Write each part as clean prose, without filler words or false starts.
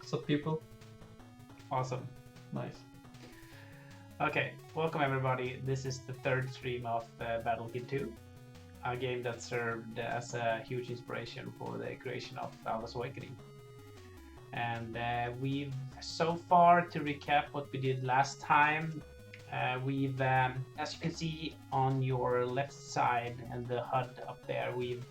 What's up, people? Awesome. Nice. Okay, welcome everybody. This is the third stream of Battlefield 2, a game that served as a huge inspiration for the creation of Alwa's Awakening. And we've, so far, to recap what we did last time, we've, as you can see on your left side and the HUD up there, we've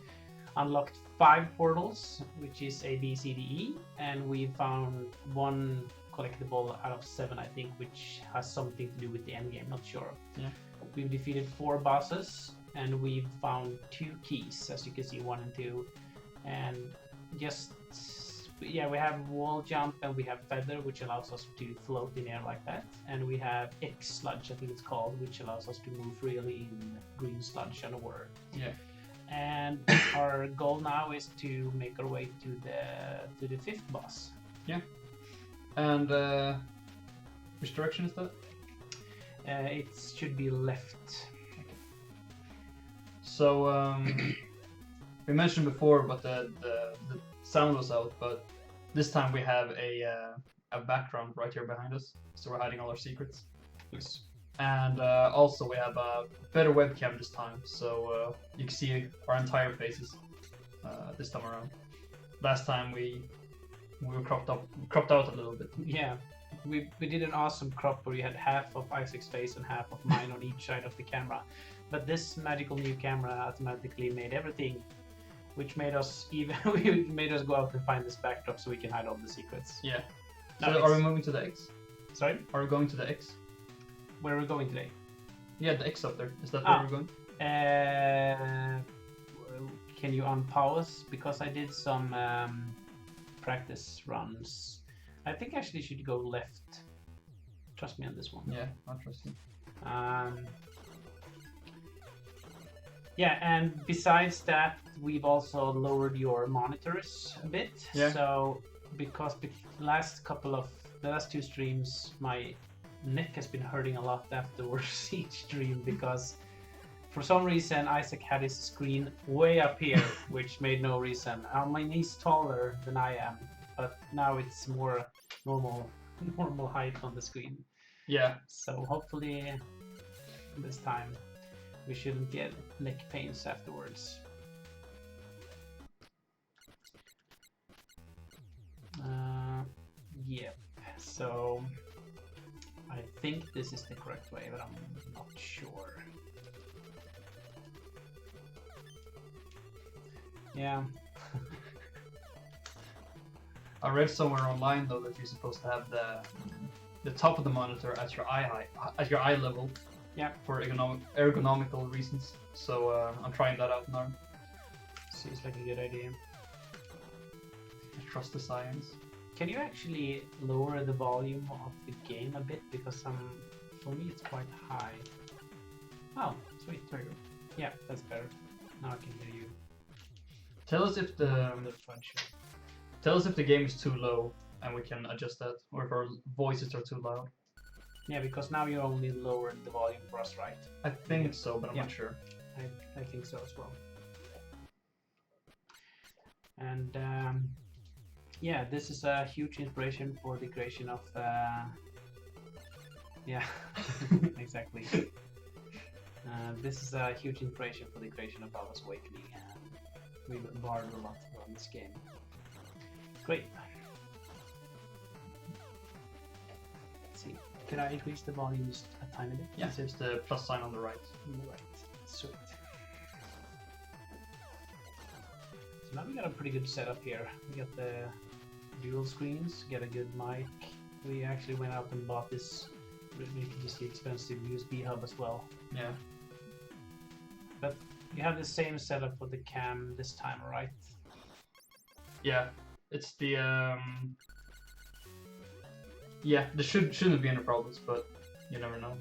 unlocked 5 portals, which is A, B, C, D, E, and we found 1 collectible out of 7, I think, which has something to do with the endgame, not sure. Yeah. We've defeated 4 bosses, and we've found 2 keys, as you can see, 1 and 2. And just, yeah, we have wall jump and we have feather, which allows us to float in air like that. And we have X sludge, I think it's called, which allows us to move freely in green sludge underwater. Yeah. And our goal now is to make our way to the 5th boss. Yeah. And which direction is that? It should be left. So we mentioned before, but the sound was out. But this time we have a background right here behind us, so we're hiding all our secrets. Yes. And also we have a better webcam this time, so you can see our entire faces this time around. Last time we were cropped out a little bit. Yeah, we did an awesome crop where you had half of Isaac's face and half of mine on each side of the camera. But this magical new camera automatically made everything, which made us made us go out and find this backdrop so we can hide all the secrets. Yeah. No, So are we moving to the X? Sorry? Are we going to the X? Where are we going today? Yeah, the X up there. Is that where we're going? Can you unpause? Because I did some practice runs. I think I actually should go left. Trust me on this one. Yeah, I trust you. Yeah, and besides that, we've also lowered your monitors a bit. Yeah. So because the last 2 streams, my neck has been hurting a lot afterwards each stream because for some reason Isaac had his screen way up here, which made no reason. My knee's taller than I am, but now it's more normal height on the screen. Yeah. So hopefully this time we shouldn't get neck pains afterwards. Yep. So I think this is the correct way, but I'm not sure. Yeah. I read somewhere online though that you're supposed to have the top of the monitor at your eye height, at your eye level. Yeah. For ergonomical reasons. So I'm trying that out now. Seems like a good idea. I trust the science. Can you actually lower the volume of the game a bit? Because for me it's quite high. Oh, sweet. There you go. Yeah, that's better. Now I can hear you. Tell us if the game is too low and we can adjust that, or if our voices are too loud. Yeah, because now you only lowered the volume for us, right? I think so, but I'm not sure. I think so as well. And yeah, this is a huge inspiration for the creation of yeah, exactly. This is a huge inspiration for the creation of Alwa's Awakening, and we've borrowed a lot from this game. Great. Let's see. Can I increase the volume just a tiny bit? Yeah, there's the plus sign on the right. Right. Sweet. So now we got a pretty good setup here. We got the dual screens, get a good mic. We actually went out and bought this ridiculously expensive USB hub as well. Yeah. But you have the same setup for the cam this time, right? Yeah. It's the yeah, there shouldn't be any problems, but you never know.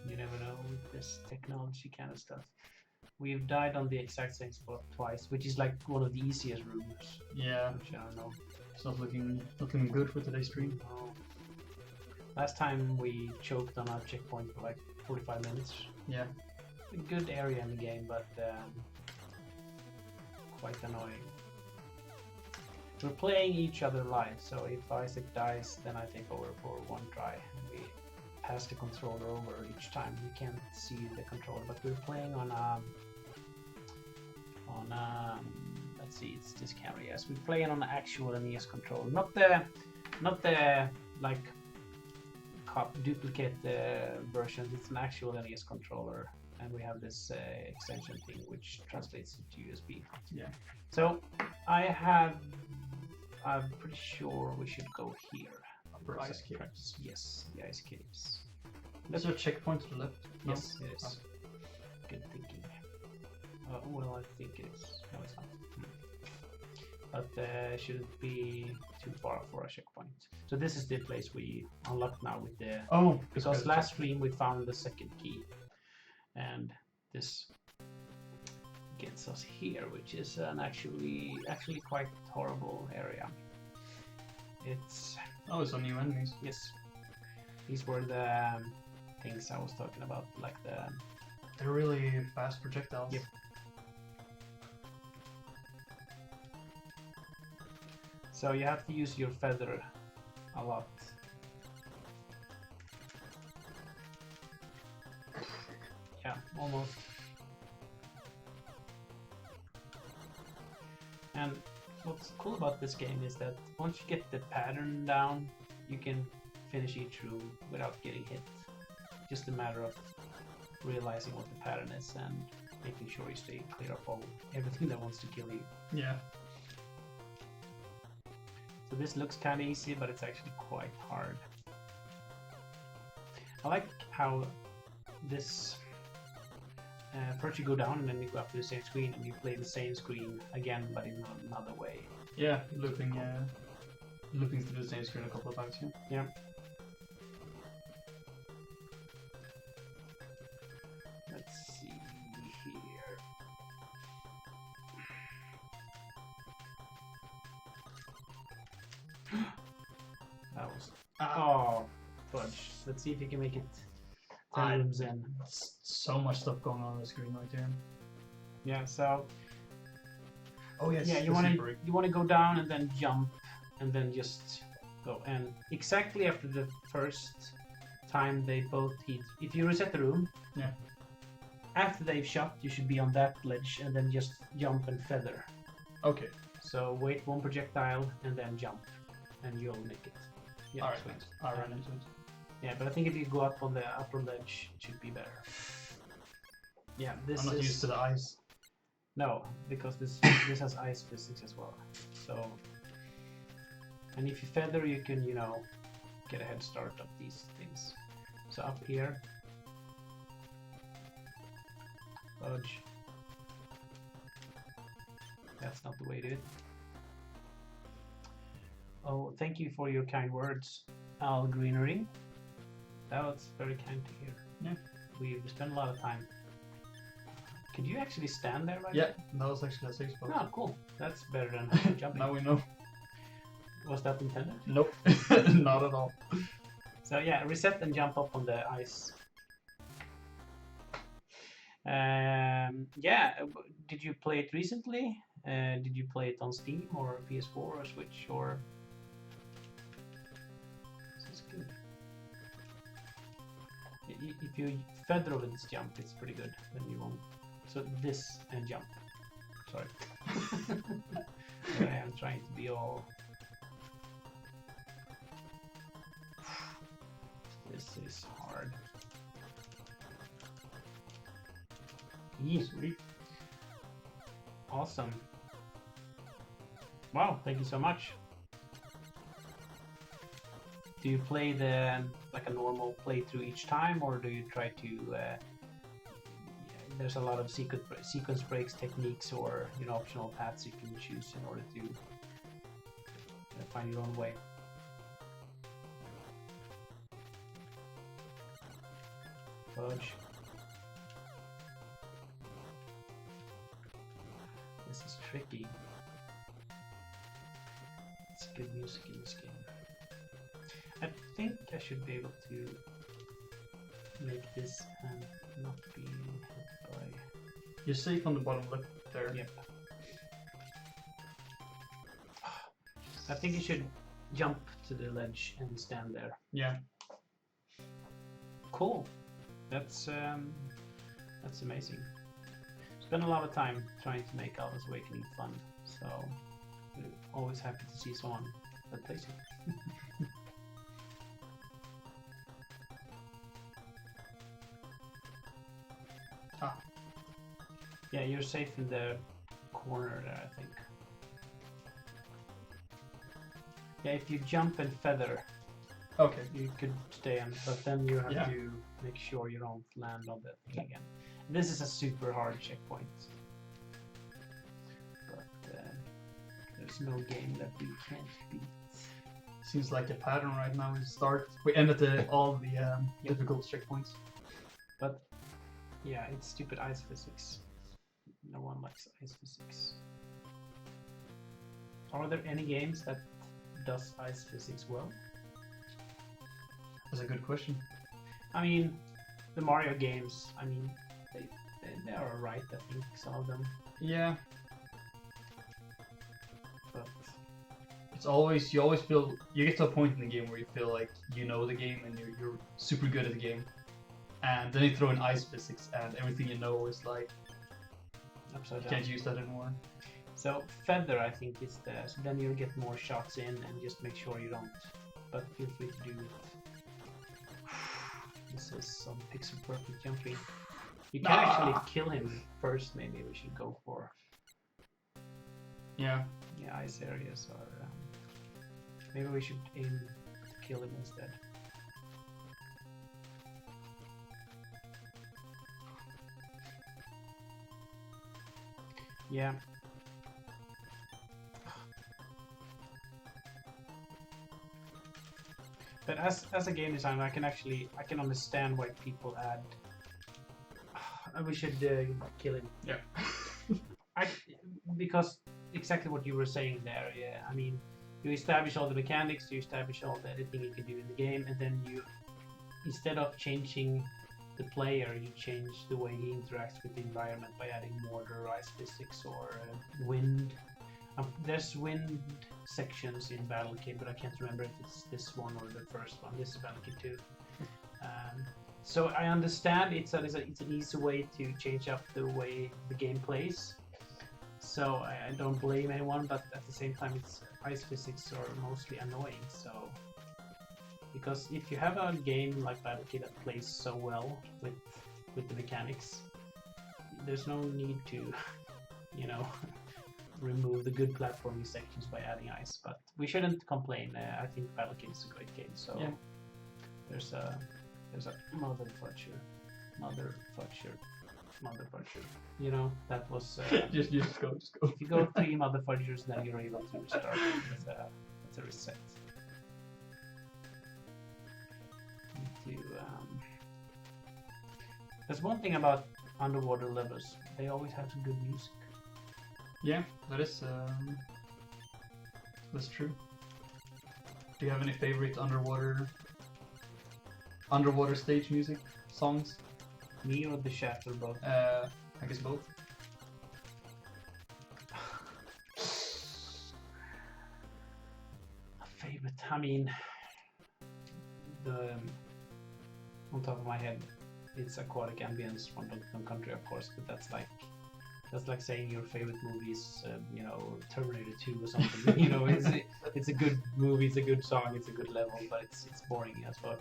You never know with this technology kind of stuff. We've died on the exact same spot twice, which is like one of the easiest rooms. Yeah. Which I don't know. It's not looking good for today's stream. No. Last time we choked on our checkpoint for like 45 minutes. Yeah. A good area in the game, but quite annoying. We're playing each other live, so if Isaac dies, then I take over for one try. We pass the controller over each time. We can't see the controller, but we're playing on let's see, it's this camera. Yes, we're playing on an actual NES controller, not the like duplicate versions. It's an actual NES controller, and we have this extension thing which translates it to USB. Yeah. So I'm pretty sure we should go here. Upper ice caves. Yes, the ice caves. Is there a checkpoint to the left? No? Yes, it is. Good thinking. Well, I think it is. No, it's not. But shouldn't be too far for a checkpoint. So this is the place we unlocked now with the... Oh, because last stream we found the second key. And this gets us here, which is an actually quite horrible area. It's... Oh, it's on new enemies. Yes. These were the things I was talking about, like the... They're really fast projectiles. Yep. So you have to use your feather a lot. Yeah, almost. And what's cool about this game is that once you get the pattern down, you can finish each room without getting hit. Just a matter of realizing what the pattern is and making sure you stay clear of everything that wants to kill you. Yeah. So this looks kind of easy, but it's actually quite hard. I like how this first you go down and then you go up to the same screen and you play the same screen again, but in another way. Yeah, looping through the same screen a couple of times. Yeah. Let's see here. That was... Oh, fudge. Let's see if you can make it 10 rooms in. So much stuff going on the screen right there. Yeah, so... Oh yes. Yeah, you want to go down and then jump and then just go. And exactly after the first time they both hit, if you reset the room, yeah. After they've shot, you should be on that ledge and then just jump and feather. Okay. So wait one projectile and then jump, and you'll make it. Yeah, alright, I ran into it. Yeah, but I think if you go up on the upper ledge, it should be better. Yeah, this I'm not used to the ice. No, because this has ice physics as well. So, and if you feather, you can, you know, get a head start of these things. So up here, fudge. That's not the way to do it. Oh, thank you for your kind words, Al Greenery. That was very kind to hear. Yeah. We spent a lot of time. Could you actually stand there right Yeah, that was actually a safe spot. Oh, cool. That's better than jumping. Now we know. Was that intended? Nope, not at all. So yeah, reset and jump up on the ice. Yeah, did you play it recently? Did you play it on Steam or PS4 or Switch or? This is good. If you feather over this jump, it's pretty good. Then you won't. So this and jump. Sorry. I am trying to be all. This is hard. Sweet. Awesome. Wow, thank you so much. Do you play the like a normal playthrough each time, or do you try to? There's a lot of sequence breaks techniques, or you know, optional paths you can choose in order to find your own way. Fudge. This is tricky. It's good music in this game. I think I should be able to make this and not be hit by... You're safe on the bottom left there. Yep. I think you should jump to the ledge and stand there. Yeah. Cool. That's amazing. Spent a lot of time trying to make Alwa's Awakening fun, so we're always happy to see someone that plays it. Ah. Yeah, you're safe in the corner there, I think. Yeah, if you jump and feather, Okay. you could stay on, but then you have Yeah. to make sure you don't land on the thing again. This is a super hard checkpoint, but there's no game that we can't beat. Seems like a pattern right now. We end at all the difficult checkpoints. But yeah, it's stupid ice physics. No one likes ice physics. Are there any games that does ice physics well? That's a good question. I mean, the Mario games, I mean, they are alright, I think, some of them. Yeah. But It's always, you always feel, you get to a point in the game where you feel like you know the game and you're super good at the game. And then you throw in ice physics and everything you know is like, upside you down. can't use that anymore. So feather, I think, is the, so then you'll get more shots in and just make sure you don't. But feel free to do it. This is some pixel perfect jumping. You can actually kill him first. Maybe we should go for. Yeah. Yeah, ice areas are. Maybe we should aim to kill him instead. Yeah. But as a game designer, I can understand why people add. We should kill him. Yeah. Because exactly what you were saying there. Yeah, I mean, you establish all the mechanics, you establish all the editing you can do in the game, and then you, instead of changing the player, you change the way he interacts with the environment by adding mortar, ice physics, or wind. There's wind sections in Battle Kid, but I can't remember if it's this one or the first one. This is Battle Kid 2. So I understand it's an easy way to change up the way the game plays. So I don't blame anyone, but at the same time, it's ice physics are mostly annoying. So because if you have a game like Battle Kid that plays so well with the mechanics, there's no need to, you know, remove the good platforming sections by adding ice. But we shouldn't complain. I think Battle Kid is a great game. So yeah. There's a mother fudger. You know, that was just go. If you go 3 mother fudgers, then you're able to restart it. That's a reset. There's one thing about underwater levels. They always have some good music. Yeah, that's true. Do you have any favorite underwater stage music songs? Me or the Shaft or both? I guess both. A favorite? I mean, on top of my head, it's Aquatic Ambience from Donkey Kong Country, of course. But that's like saying your favorite movie is, you know, Terminator 2 or something. You know, it's a good movie, it's a good song, it's a good level, but it's boring as fuck.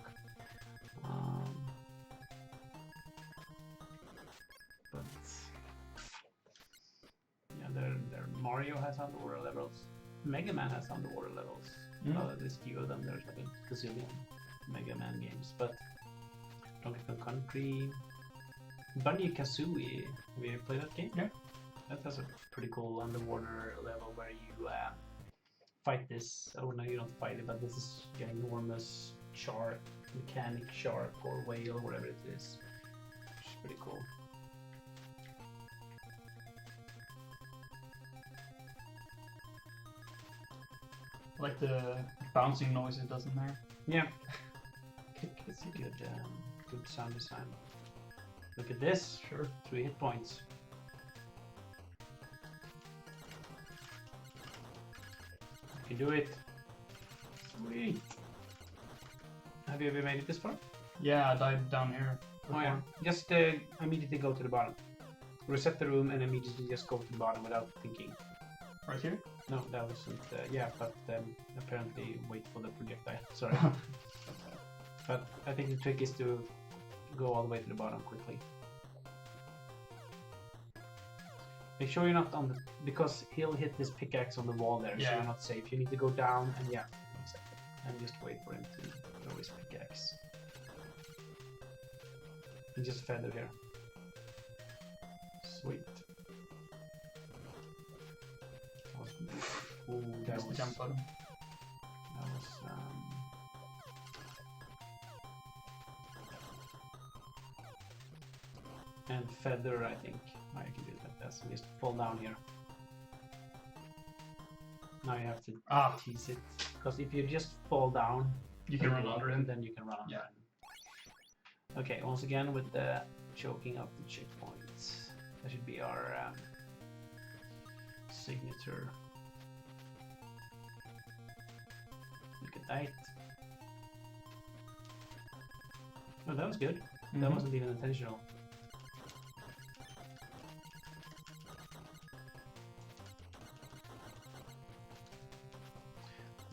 But yeah, Mario has underwater levels. Mega Man has underwater levels. There's few of them. There's like a gazillion Mega Man games, but Donkey Kong Country, Banjo-Kazooie. Have you played that game? Yeah. That has a pretty cool underwater level where you fight this. Oh no, you don't fight it, but this is ginormous shark, mechanic shark or whale, whatever it is. Which is pretty cool. I like the bouncing noise it does in there. Yeah. It's a good sound design. Look at this. Sure. 3 hit points. can do it. Sweet. Have you ever made it this far? Yeah, I died down here. Oh yeah. Just immediately go to the bottom. Reset the room and immediately just go to the bottom without thinking. Right here? No, that wasn't. Yeah, but apparently wait for the projectile. Sorry. But I think the trick is to go all the way to the bottom quickly. Make sure you're not on the, because he'll hit this pickaxe on the wall there, so you're not safe. You need to go down and yeah, exactly. And just wait for him to throw his pickaxe. And just feather here. Sweet. Ooh, that was the jump button. That was and feather, I think. Now you can do it like that. So just fall down here. Now you have to tease it, because if you just fall down, you can run under him. Then you can run under him. Okay, once again with the choking up the checkpoints. That should be our signature. Look at that. Oh, that was good. That wasn't even intentional.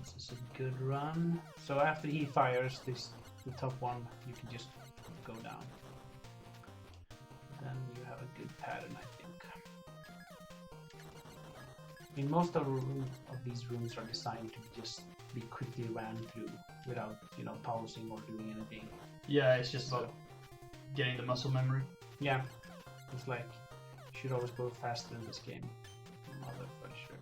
This is a good run. So after he fires this, the top one, you can just go down. Then you have a good pattern, I think. I mean, most of these rooms are designed to just be quickly ran through without, you know, pausing or doing anything. Yeah, it's just about getting the muscle memory. Yeah, it's like you should always go faster in this game. Mother for sure.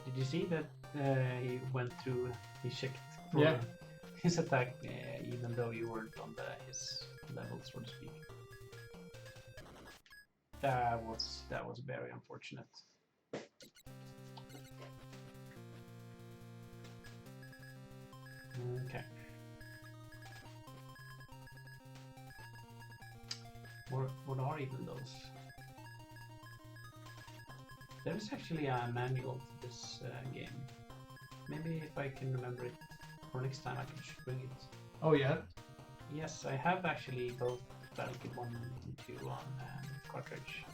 Did you see that he went through? He checked for his attack, even though you weren't on his level, so to speak. That was very unfortunate. Okay. What are even those? There is actually a manual for this game. Maybe if I can remember it for next time, I can bring it. Oh yeah? Yes, I have actually both Battlefield 1 and 2 on cartridge.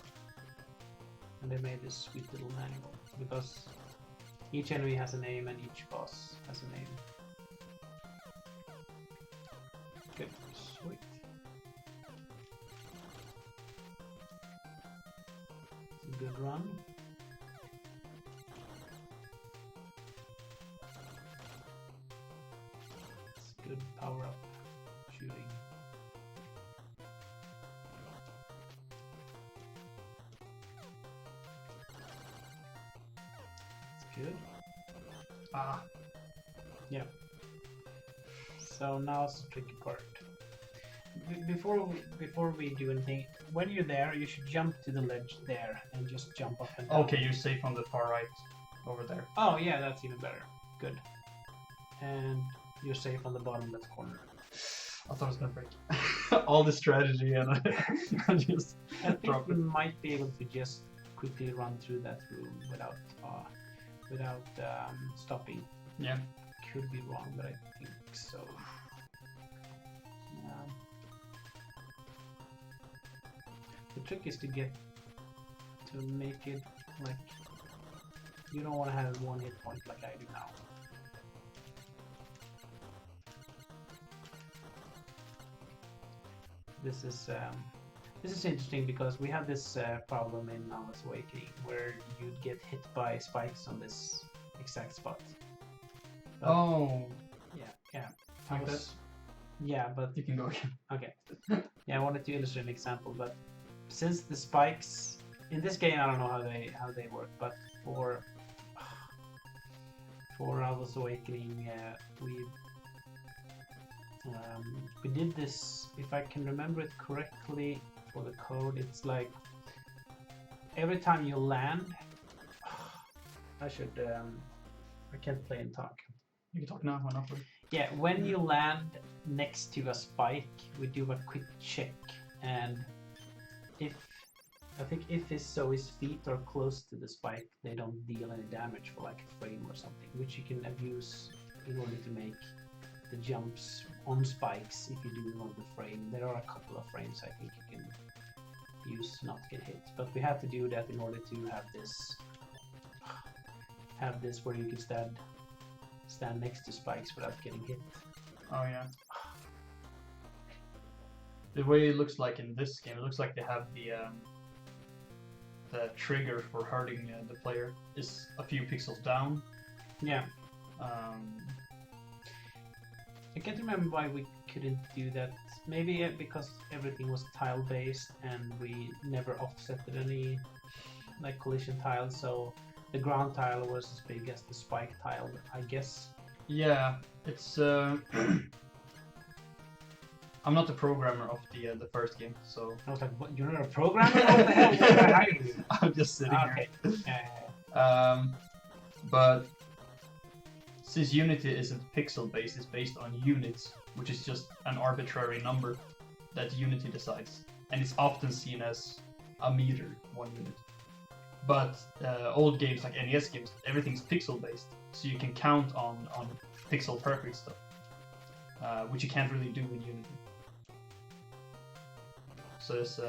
And they made this sweet little manual, because each enemy has a name and each boss has a name. Good, sweet. It's a good run. It's good power up shooting. It's good. Yeah. So now it's the tricky part. Before we do anything, when you're there, you should jump to the ledge there and just jump up and down. Okay, you're safe on the far right, over there. Oh yeah, that's even better. Good. And you're safe on the bottom left corner. I thought it was gonna break. All the strategy and I just dropped it. You might be able to just quickly run through that room without stopping. Yeah. Could be wrong, but I think so. The trick is to make it like you don't want to have one hit point like I do now. This is interesting because we have this problem in Alwa's Awakening where you'd get hit by spikes on this exact spot. But, yeah. Like this? Yeah, but you can go again. Okay. Yeah, I wanted to illustrate an example, but since the spikes in this game, I don't know how they work, but for Alwa's Awakening, we did this. If I can remember it correctly, for the code, it's like every time you land. I can't play and talk. You can talk now. Why not? Yeah, when you land next to a spike, we do a quick check, and if I think if his feet are close to the spike, they don't deal any damage for like a frame or something, which you can abuse in order to make the jumps on spikes if you do want the frame. There are a couple of frames I think you can use not to get hit, but we have to do that in order to have this where you can stand next to spikes without getting hit. Oh yeah. The way it looks like in this game, it looks like they have the trigger for hurting the player is a few pixels down. Yeah. Um, I can't remember why we couldn't do that. Maybe because everything was tile based and we never offsetted any like collision tiles, so the ground tile was as big as the spike tile, I guess. yeah, it's. I'm not the programmer of the first game, so I was like, "What? You're not a programmer? What the hell? What are you?" I'm just sitting Okay. here. But since Unity isn't pixel based, it's based on units, which is just an arbitrary number that Unity decides, and it's often seen as a meter, 1 unit. But old games like NES games, everything's pixel based, so you can count on pixel perfect stuff, which you can't really do in Unity. So it's,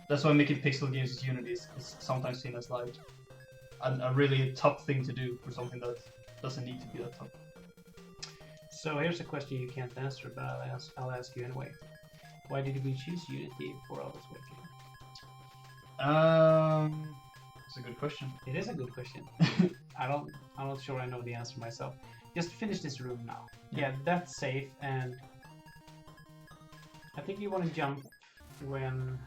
that's why making pixel games with Unity is sometimes seen as like a really tough thing to do for something that doesn't need to be that tough. So here's a question you can't answer, but I'll ask you anyway. Why did we choose Unity for Alwa's Waking? It's a good question. It is a good question. I'm not sure I know the answer myself. Just finish this room now. Yeah, that's safe, and I think you want to jump when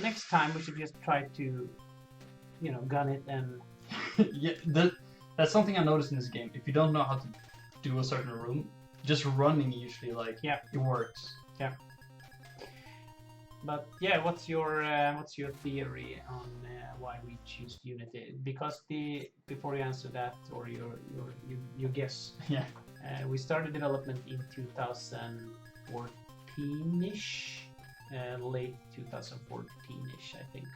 next time we should just try to, gun it and Yeah, that's something I noticed in this game. If you don't know how to do a certain room, just running usually it works. yeah. But yeah, what's your theory on why we choose Unity? Because before you answer that or your guess, Yeah. We started development in 2014-ish, late 2014-ish, I think.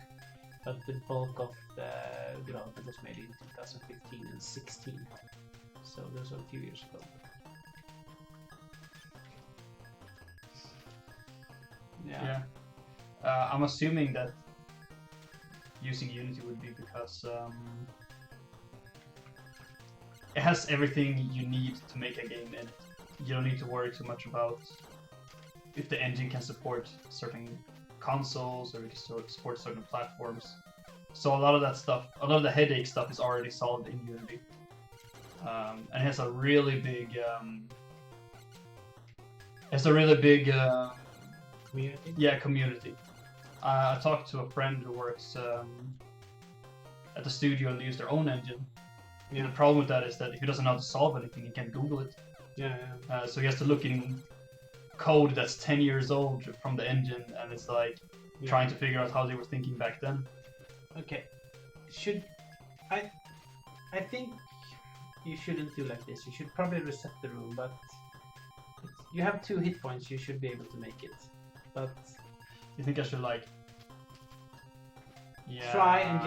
But the bulk of the development was made in 2015 and 16, so those are a few years ago. Yeah. I'm assuming that using Unity would be because it has everything you need to make a game in it. You don't need to worry too much about if the engine can support certain consoles or it can support certain platforms. So a lot of that stuff, a lot of the headache stuff is already solved in Unity. And it has a really big Community? Yeah, community. I talked to a friend who works at the studio and they use their own engine. Yeah. The problem with that is that if he doesn't know how to solve anything, he can't Google it. Yeah. So he has to look in code that's 10 years old from the engine, and it's like trying to figure out how they were thinking back then. Okay. I think you shouldn't do like this. You should probably reset the room, but you have 2 hit points. You should be able to make it. But You think I should try and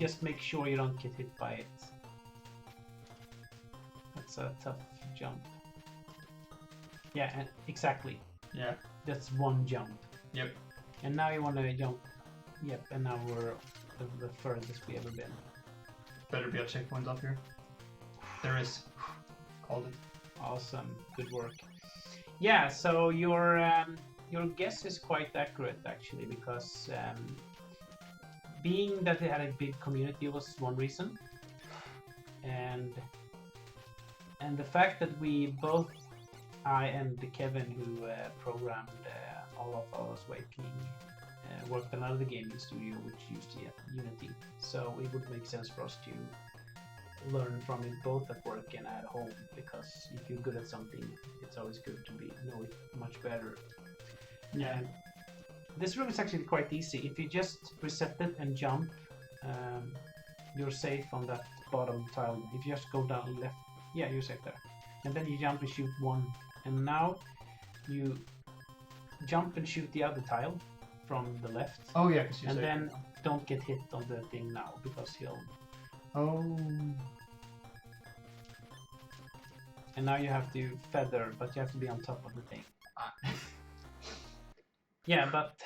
just make sure you don't get hit by it. That's a tough jump. Yeah, exactly. Yeah. That's 1 jump. Yep. And now you want to jump. Yep. And now we're the furthest we ever been. Better be a checkpoint up here. There is. Called it. Awesome. Good work. Yeah. So your guess is quite accurate actually, because being that it had a big community was one reason, and the fact that we both, I and Kevin, who programmed all of Alwa's Waking, worked on another gaming studio which used Unity, so it would make sense for us to learn from it both at work and at home, because if you're good at something, it's always good to know it much better. Yeah. This room is actually quite easy. If you just reset it and jump, you're safe on that bottom tile. If you just go down left, yeah, you're safe there. And then you jump and shoot 1. And now you jump and shoot the other tile. from the left. Oh yeah, because you And say. then don't get hit on the thing now because he'll. Oh. And now you have to feather, but you have to be on top of the thing. Yeah, but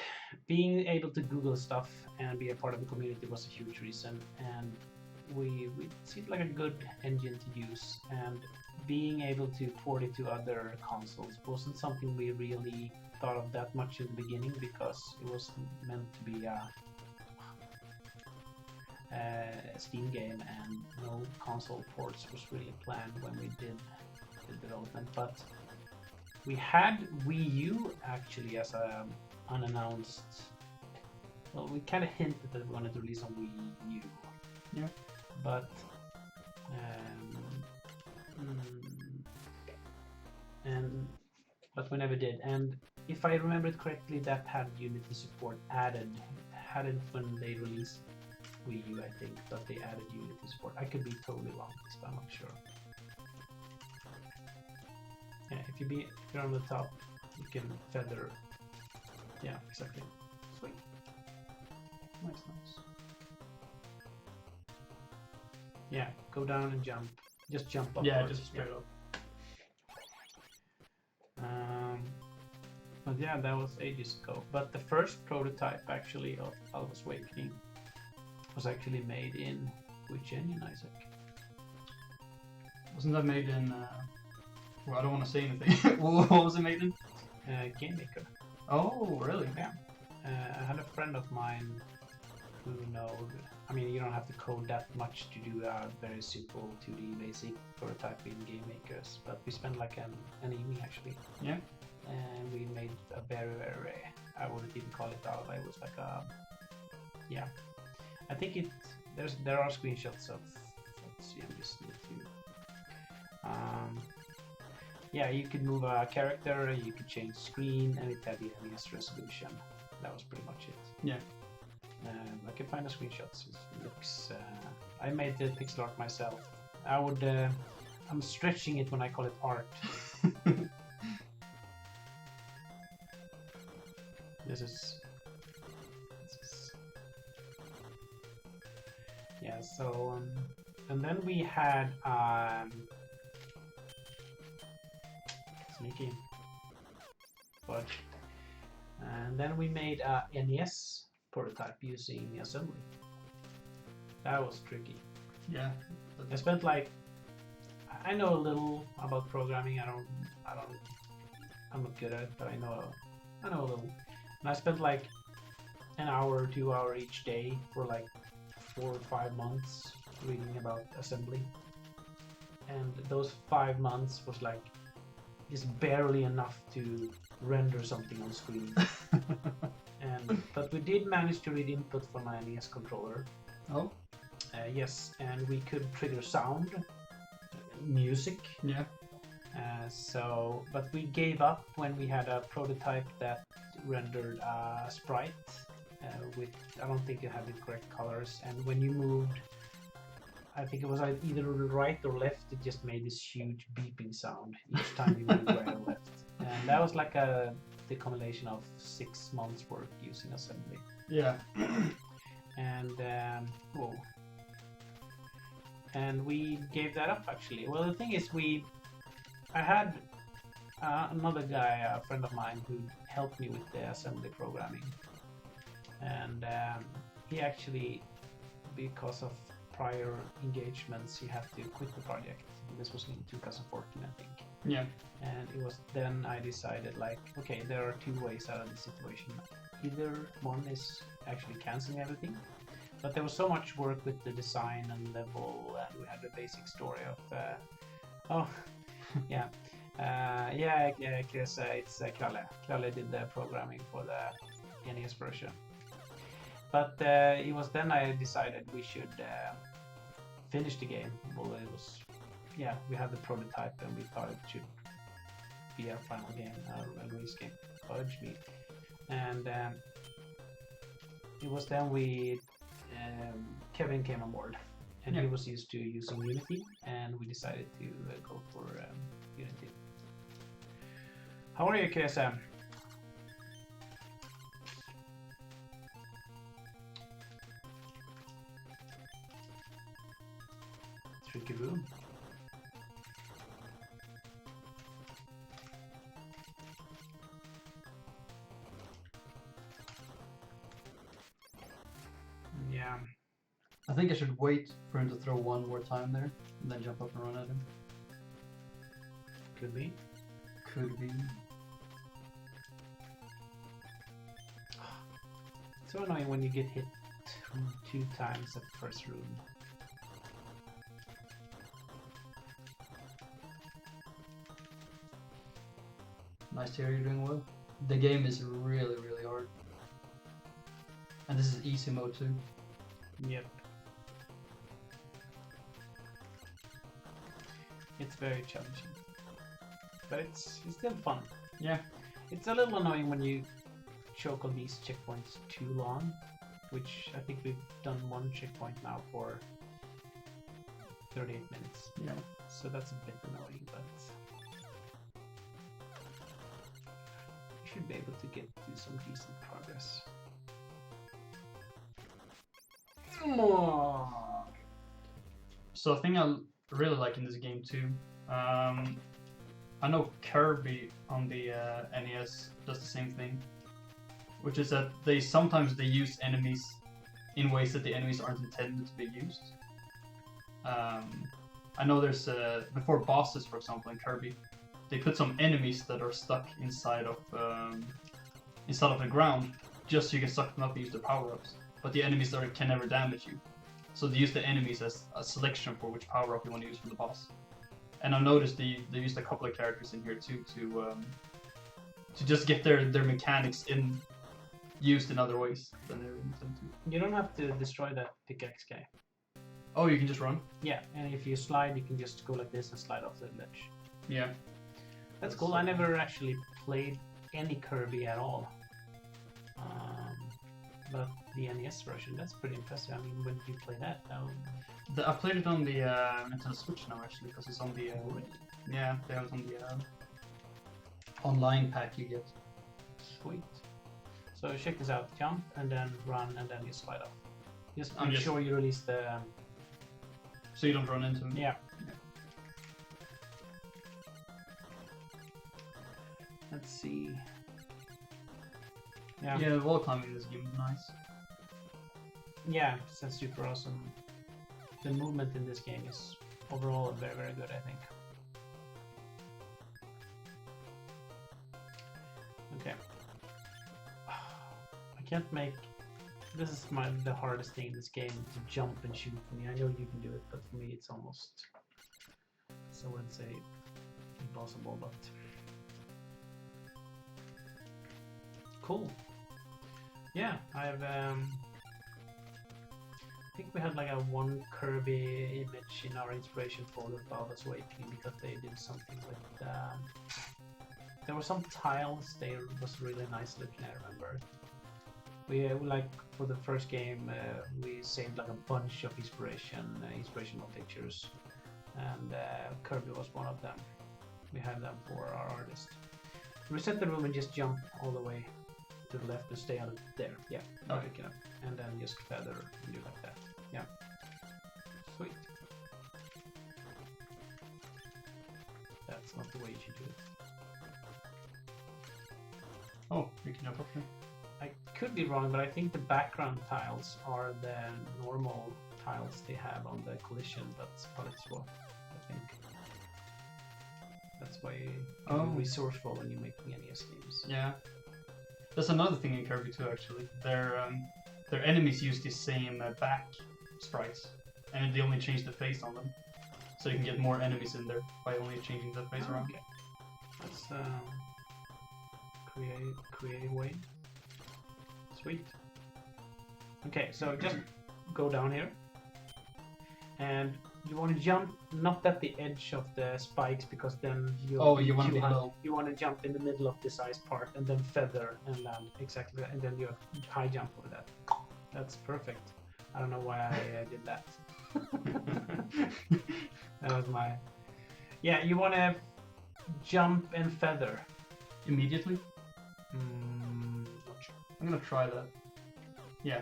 being able to Google stuff and be a part of the community was a huge reason, and we seemed like a good engine to use. And being able to port it to other consoles wasn't something we really thought of that much in the beginning because it was meant to be a Steam game, and no console ports was really planned when we did the development. But we had Wii U actually as a unannounced. Well, we kind of hinted that we wanted to release on Wii U. Yeah. But but we never did. And if I remember it correctly, that had Unity support added. Had it when they released Wii U, I think, but they added Unity support. I could be totally wrong, but I'm not sure. Yeah, if you're on the top, you can feather. Yeah, exactly. Sweet. Nice, nice. Yeah, go down and jump. Just jump up. Yeah, just straight up. But yeah, that was ages ago. But the first prototype actually of Alwa's Awakening was actually made in which engine, Isaac? Wasn't that made in? Well, I don't want to say anything. What was it made in? Game Maker. Oh, really? Yeah. I had a friend of mine who knowed. I mean, you don't have to code that much to do a very simple 2D basic prototype in Game Makers, but we spent like an evening actually. Yeah. And we made a very, I wouldn't even call it Alwa. It was like a, yeah. I think there are screenshots of. Let's see, I'm just need to. Yeah, you could move a character, you could change screen, and it had the NES resolution. That was pretty much it. Yeah. I can find the screenshots. It looks. I made the pixel art myself. I'm stretching it when I call it art. This is. Yeah. So, and then we had sneaky fudge, and then we made a NES prototype using assembly. That was tricky. Yeah. I spent like, I know a little about programming. I'm not good at it, but I know a little. And I spent like an hour or 2 hours each day for like 4 or 5 months reading about assembly. And those 5 months was like just barely enough to render something on screen. But we did manage to read input from my NES controller. Oh. Yes, and we could trigger sound, music. Yeah. But we gave up when we had a prototype that rendered a sprite with, I don't think it had the correct colors, and when you moved, I think it was either right or left, it just made this huge beeping sound each time you moved right or left. And that was like the combination of 6 months work using assembly. Yeah. And we gave that up actually. Well, the thing is, I had another guy, a friend of mine, who helped me with the assembly programming, and he actually, because of prior engagements, he had to quit the project. This was in 2014, I think. Yeah. And it was then I decided, like, okay, there are 2 ways out of the situation. Either one is actually canceling everything, but there was so much work with the design and level, and we had the basic story of because it's Kalle. Kalle did the programming for the NES version. But it was then I decided we should finish the game. Well, it was, we had the prototype and we thought it should be our final game, our release game. Fudge me. And it was then Kevin came on board, and he was used to using Unity, and we decided to go for Unity. How are you, KSM? tricky room. Yeah. I think I should wait for him to throw one more time there, and then jump up and run at him. Could be. Could be. It's so annoying when you get hit two times at the first room. Nice to hear you're doing well. The game is really, really hard. And this is easy mode too. Yep. It's very challenging. But it's still fun. Yeah. It's a little annoying when you choke on these checkpoints too long, which I think we've done one checkpoint now for 38 minutes. Yeah. So that's a bit annoying, but we should be able to do some decent progress. So a thing I really like in this game too, I know Kirby on the NES does the same thing, which is that they sometimes use enemies in ways that the enemies aren't intended to be used. I know there's before bosses, for example, in Kirby, they put some enemies that are stuck inside of the ground, just so you can suck them up and use their power-ups. But the enemies can never damage you. So they use the enemies as a selection for which power-up you want to use for the boss. And I've noticed they used a couple of characters in here too to just get their mechanics used in other ways than they're intended to. You don't have to destroy that pickaxe guy. Oh, you can just run? Yeah, and if you slide, you can just go like this and slide off the ledge. Yeah. That's cool. I never actually played any Kirby at all. But the NES version, that's pretty impressive. I mean, when did you play that? I played it on the Nintendo Switch now, actually, because it's on the... yeah, they have it on the online pack you get. Sweet. So check this out. Jump, and then run, and then you slide off. Just make sure you release the... So you don't run into them? Yeah. Let's see. Yeah, the wall climbing in this game is nice. Yeah, that's super awesome. The movement in this game is overall very, very good, I think. Okay. I can't make... This is the hardest thing in this game, to jump and shoot for me. I know you can do it, but for me it's almost... So I wouldn't say impossible, but... Cool. Yeah, I think we had like a one Kirby image in our inspiration folder for Alwa's Awakening, because they did something with there were some tiles. They was really nice looking. I remember. We like for the first game we saved like a bunch of inspirational pictures, and Kirby was one of them. We had them for our artist. Reset the room and just jump all the way to the left and stay out of there. Yeah. Okay. And then just feather and do like that. Yeah. Sweet. That's not the way you should do it. Oh, you can jump up there. I could be wrong, but I think the background tiles are the normal tiles they have on the collision, but spot swap, I think. That's why you're resourceful when you make NES games. Yeah. There's another thing in Kirby too, actually. Their enemies use the same back sprites, and they only change the face on them. So you can get more enemies in there by only changing the face around. Okay. That's creative way. Sweet. Okay, so just go down here, and you want to jump not at the edge of the spikes, because then you want to be low. You want to jump in the middle of this ice part and then feather and land exactly, and then you high jump over that. That's perfect. I don't know why I did that. That was my... Yeah, you want to jump and feather. Immediately? Not sure. I'm gonna try that. Yeah,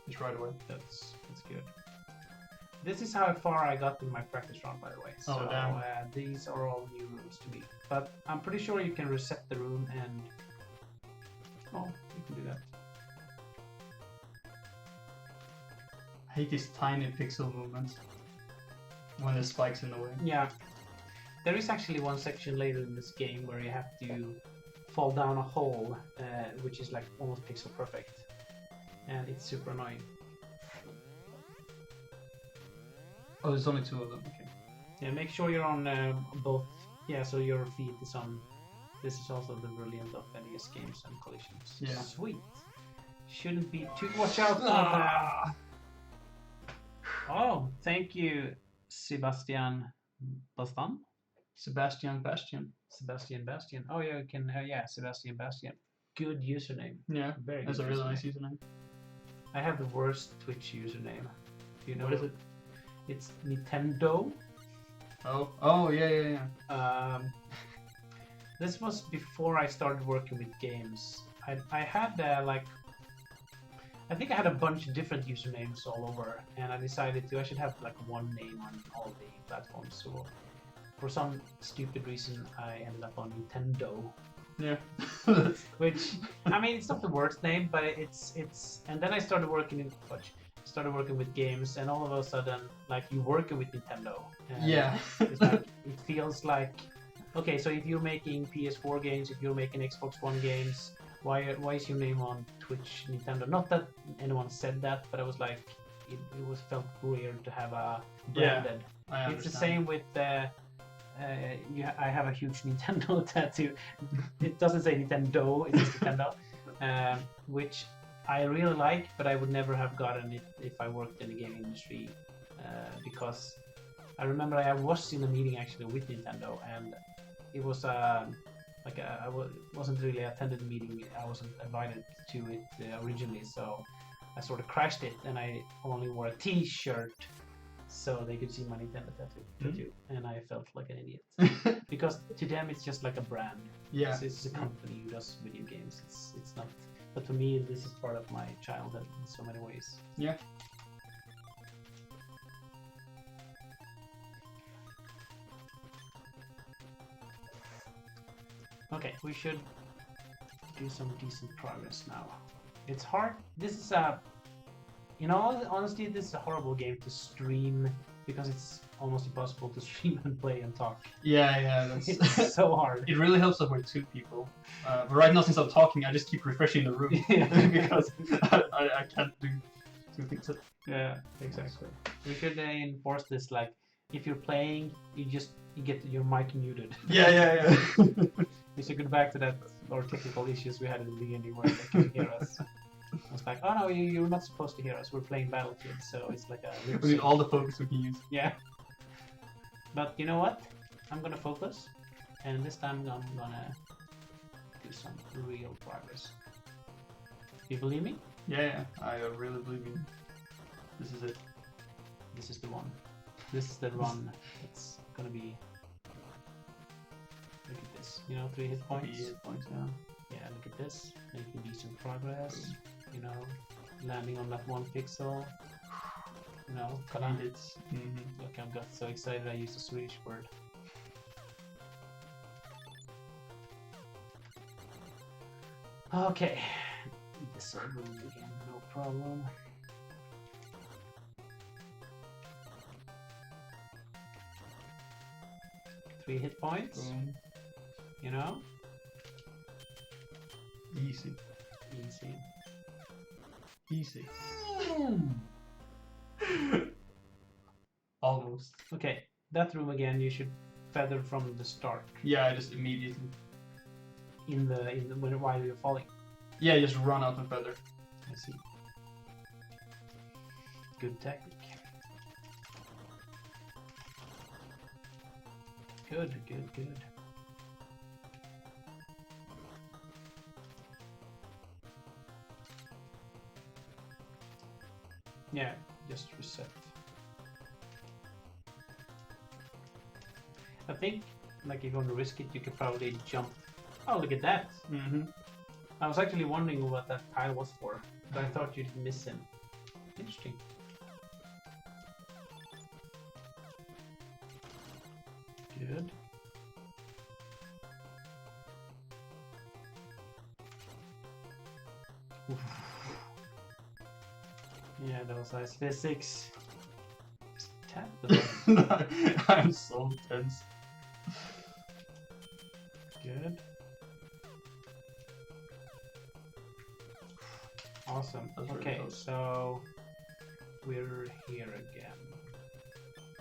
just right away. That's good. This is how far I got in my practice run, by the way. So Oh, damn. these are all new rooms to me. But I'm pretty sure you can reset the room and... Oh, you can do that. I hate these tiny pixel movements when the spikes in the way. Yeah. There is actually one section later in this game where you have to fall down a hole, which is like almost pixel perfect. And it's super annoying. Oh, there's only 2 of them. Okay. Yeah, make sure you're on both. Yeah, so your feet is on. This is also the brilliant of NES games and collisions. Yeah. Sweet. Shouldn't be too. Watch out! Ah! Oh, thank you, Sebastian Bastan. Sebastian Bastian. Sebastian Bastian. Oh yeah, you can. Yeah, Sebastian Bastian. Good username. Yeah, Very good. that's a really username. nice username. I have the worst Twitch username. Do you know What is it? It's Nintendo. Oh, yeah. This was before I started working with games. I had I think I had a bunch of different usernames all over, and I decided I should have like one name on all the platforms. So for some stupid reason, I ended up on Nintendo. Yeah. Which, I mean, it's not the worst name, but it's. And then I started working with games, and all of a sudden, like, you're working with Nintendo. And Yeah. it's like, it feels like, okay, so if you're making PS4 games, if you're making Xbox One games, why is your name on Twitch Nintendo? Not that anyone said that, but I was like, it felt weird to have a branded. I It's the same with I have a huge Nintendo tattoo. It doesn't say Nintendo, it says Nintendo, which I really like, but I would never have gotten it if I worked in the gaming industry, because I remember I was in a meeting actually with Nintendo, and it was wasn't really attended the meeting. I wasn't invited to it originally, so I sort of crashed it, and I only wore a T-shirt so they could see my Nintendo tattoo, and I felt like an idiot because to them it's just like a brand. Yeah. It's a company who does video games. It's not. But for me, this is part of my childhood in so many ways. Yeah. Okay, we should do some decent progress now. It's hard. This is honestly, this is a horrible game to stream because it's almost impossible to stream and play and talk. Yeah. That's It's so hard. It really helps if we're 2 people. But right now, since I'm talking, I just keep refreshing the room because I can't do 2 things. Yeah, exactly. We should enforce this. Like, if you're playing, you get your mic muted. Yeah. We should go back to that or technical issues we had in the beginning where they couldn't hear us. I was like, oh no, you're not supposed to hear us. We're playing Battlefield, so it's like a. We need all the focus we can use. Yeah. But you know what? I'm gonna focus, and this time I'm gonna do some real progress. You believe me? Yeah, I really believe you. This is it. This is the one. This is the run. It's gonna be. Look at this. 3 hit points. 3 hit points, yeah. Yeah, look at this. Making decent progress. Landing on that 1 pixel. Come on. Look, I got so excited I used a Swedish word. Okay. This room again, no problem. Three hit points. Boom. Easy. Almost. Okay, that room again. You should feather from the start. Yeah, just immediately. While you're falling. Yeah, just run out and feather. I see. Good technique. Good. Yeah, just reset. I think, like, if you want to risk it, you could probably jump. Oh, look at that! I was actually wondering what that tile was for, but I thought you'd miss him. Interesting. Good. Oof. Yeah, those ice physics. Just tap the button. I'm so tense. Good. Awesome. That's really Okay, close. so we're here again.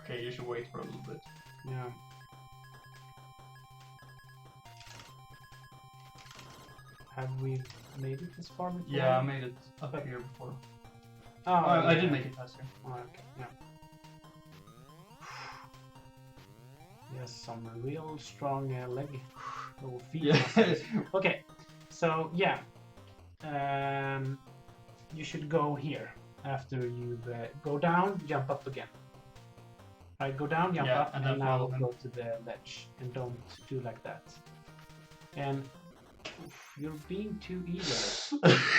Okay, you should wait for a little bit. Yeah. Have we made it this far before? Yeah, I made it up here before. Oh, I yeah. did make it faster. Oh, okay, yeah. Yes, some real strong leg or feet Yeah. muscles. Okay, so yeah, you should go here after you go down, jump up again. Right, go down, jump Yeah, up, and and then now follow him. go to the ledge, and don't do like that. And oof, you're being too eager.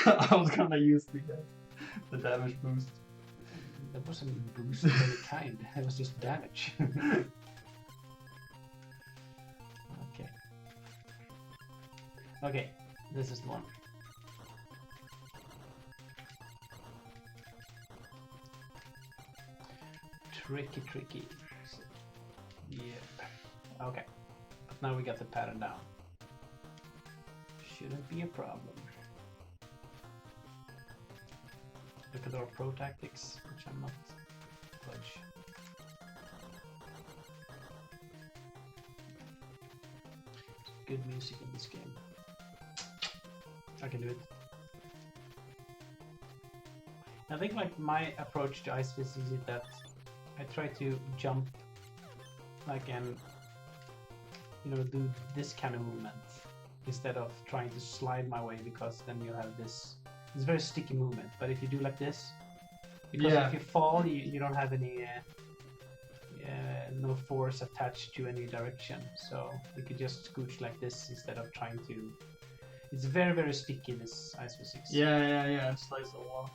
I was gonna use the damage boost. That wasn't a boost of any kind. It was just damage. Okay. Okay, this is the one. Tricky, tricky. Yeah. Okay. But now we got the pattern down. Shouldn't be a problem. Look at our pro tactics, which I'm not fudge. Good music in this game. I can do it. I think like my approach to ice physics is that I try to jump like and do this kind of movement instead of trying to slide my way, because then you have this it's very sticky movement. But if you do like this, because Yeah. if you fall, you don't have any no force attached to any direction, so you could just scooch like this instead of trying to. It's very, very sticky, this ice physics. Yeah. It slides a lot.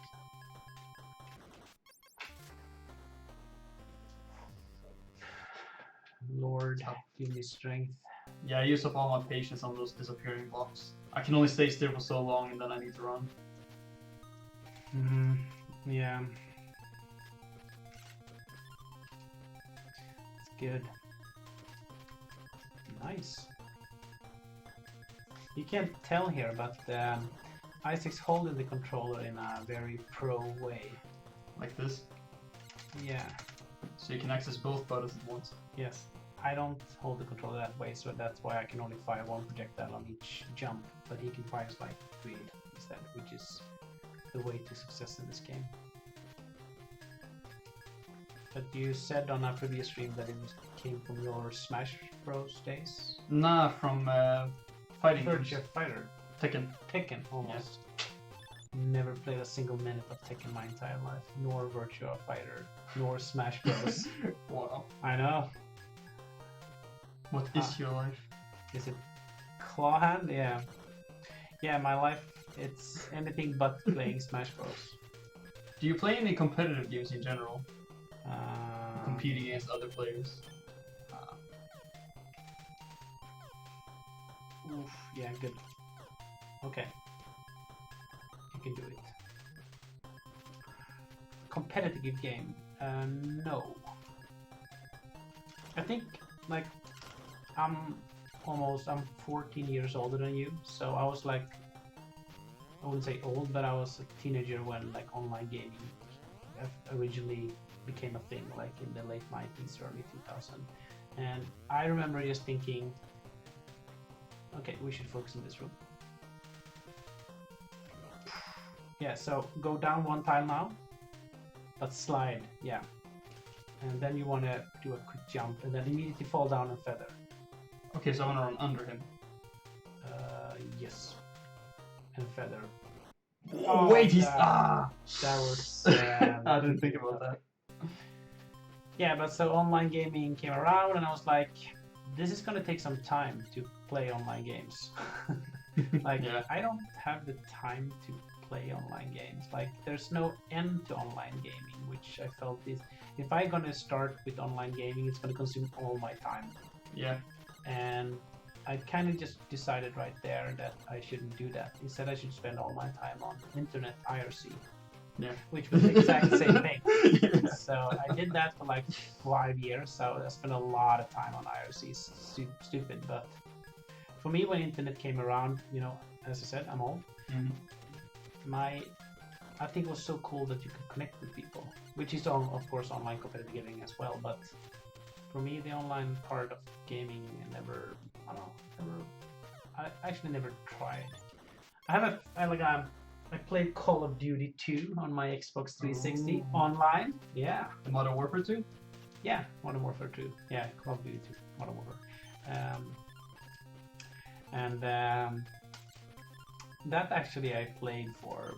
Lord, give me strength. Yeah, I use up all my patience on those disappearing blocks. I can only stay still for so long, and then I need to run. Yeah. It's good. Nice. You can't tell here, but Isaac's holding the controller in a very pro way. Like this. Yeah. So you can access both buttons at once. Yes. I don't hold the controller that way, so that's why I can only fire one projectile on each jump, but he can fire like 3 instead, which is the way to success in this game. But you said on a previous stream that it came from your Smash Bros days? Nah, from fighting games. Virtua Fighter. Tekken. Almost. Never played a single minute of Tekken my entire life, nor Virtua Fighter, nor Smash Bros. Wow. I know. What is your life? Is it Claw Hand? Yeah. Yeah, my life, it's anything but playing Smash Bros. Do you play any competitive games in general? Uh, Competing against other players? Oof, yeah, good. Okay. You can do it. Competitive game? No. I think, like, I'm 14 years older than you, so I was like, I wouldn't say old, but I was a teenager when like online gaming originally became a thing, like in the late 90s, early 2000. And I remember just thinking, okay, we should focus in this room. Yeah, so go down one tile now, but slide, yeah. And then you want to do a quick jump, and then immediately fall down and feather. Okay, so I'm gonna run under him. Yes. And feather. Oh, wait, he's that was. I didn't think about that. Yeah, but so online gaming came around, and I was like, this is gonna take some time to play online games. Like, Yeah. I don't have the time to play online games. Like, there's no end to online gaming, which I felt is, if I'm gonna start with online gaming, it's gonna consume all my time. Yeah. And I kind of just decided right there that I shouldn't do that. Instead, I should spend all my time on internet IRC, Yeah. which was the exact same thing. Yeah. So I did that for like 5 years. So I spent a lot of time on IRC. Stupid, but for me, when internet came around, you know, as I said, I'm old. I think it was so cool that you could connect with people, which is of course online competitive gaming as well. But for me, the online part of gaming I actually never tried. I played Call of Duty 2 on my Xbox 360 Ooh. online. Yeah. Modern Warfare 2? Yeah, Modern Warfare 2. Yeah, Call of Duty 2, Modern Warfare. That actually I played for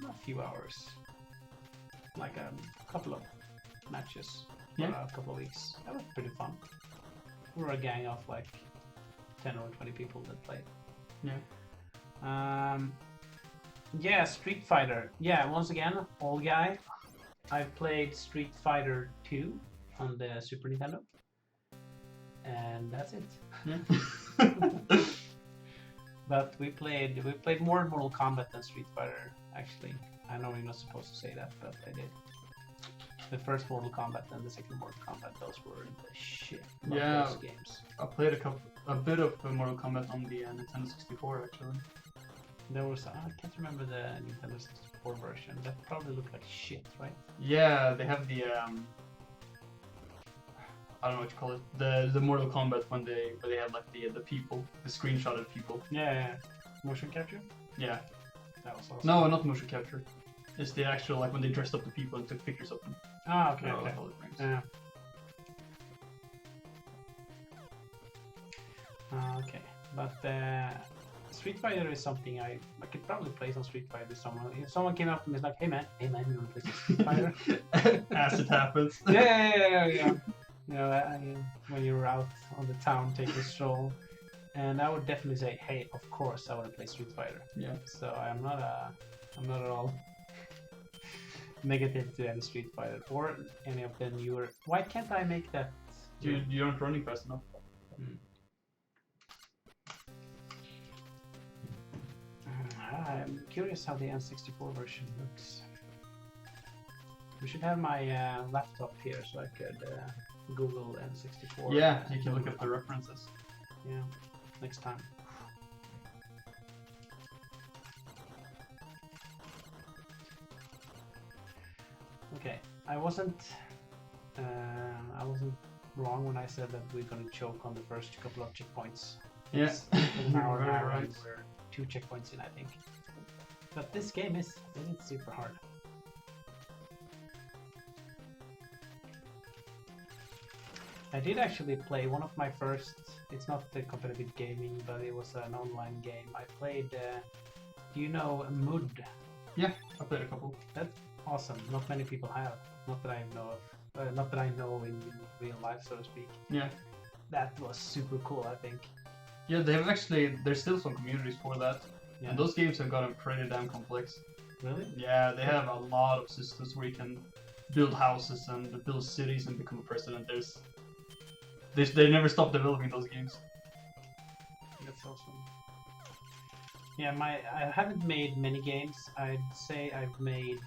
a few hours, like a couple of matches for Yeah. a couple of weeks. That was pretty fun. We were a gang of like 10 or 20 people that played. Yeah. Yeah, Street Fighter. Yeah, once again, old guy. I played Street Fighter 2 on the Super Nintendo, and that's it. Yeah. But we played more Mortal Kombat than Street Fighter. Actually, I know you're not supposed to say that, but I did. The first Mortal Kombat and the second Mortal Kombat, those were the shit. Yeah. Those games. I played a bit of Mortal Kombat on the Nintendo 64 actually. There was I can't remember the Nintendo 64 version. That probably looked like shit, right? Yeah, they have the I don't know what you call it. The Mortal Kombat when they have like the people, the screenshotted people. Yeah. Motion capture? Yeah. That was awesome. No, not motion capture. It's the actual like when they dressed up the people and took pictures of them. Ah, okay. Oh, Okay. all the things. Yeah. Okay, but Street Fighter is something I could probably play some Street Fighter with someone. If someone came up to me and was like, hey man, you wanna play some Street Fighter? As it happens. Yeah. You know, when you're out on the town taking a stroll, and I would definitely say, hey, of course I want to play Street Fighter. Yeah. So I'm not at all negative to any Street Fighter or any of the newer. Why can't I make that? You aren't running fast enough. I'm curious how the N64 version looks. We should have my laptop here so I could Google N64. Yeah, you can look up the references. Yeah, next time. Okay, I wasn't wrong when I said that we're gonna choke on the first couple of checkpoints. Yes, An hour very now, right. and we're 2 checkpoints in, I think. But this game is super hard. I did actually play one of my first. It's not the competitive gaming, but it was an online game. I played. Do you know Mud? Yeah, I played a couple. That's awesome. Not many people have. Not that I know of. Not that I know in real life, so to speak. Yeah. That was super cool, I think. Yeah, they have actually. There's still some communities for that, Yeah. and those games have gotten pretty damn complex. Really? Yeah, they have a lot of systems where you can build houses and build cities and become a president. They never stop developing those games. That's awesome. Yeah, I haven't made many games. I'd say I've made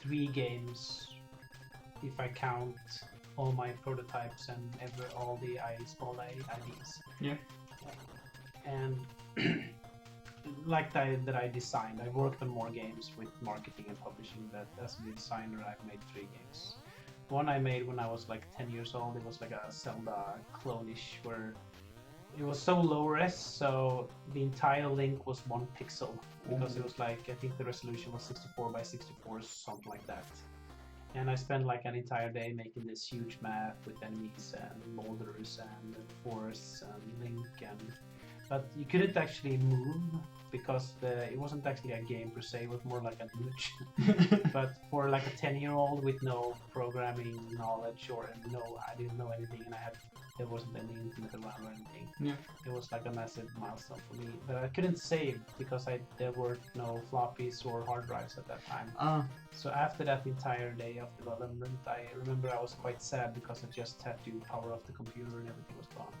3 games, if I count all my prototypes and all the small IDs. Yeah. And like that I designed. I've worked on more games with marketing and publishing. That as a designer, I've made 3 games. One I made when I was like 10 years old. It was like a Zelda clone-ish where it was so low res, so the entire link was 1 pixel because it was like, I think the resolution was 64 by 64, something like that. And I spent like an entire day making this huge map with enemies and boulders and forests and Link and but you couldn't actually move because it wasn't actually a game per se. It was more like a glitch. But for like a 10-year-old with no programming knowledge or I didn't know anything, and there wasn't any internet around or anything. Yeah. It was like a massive milestone for me. But I couldn't save because there were no floppies or hard drives at that time. So after that entire day of development, I remember I was quite sad because I just had to power off the computer and everything was gone.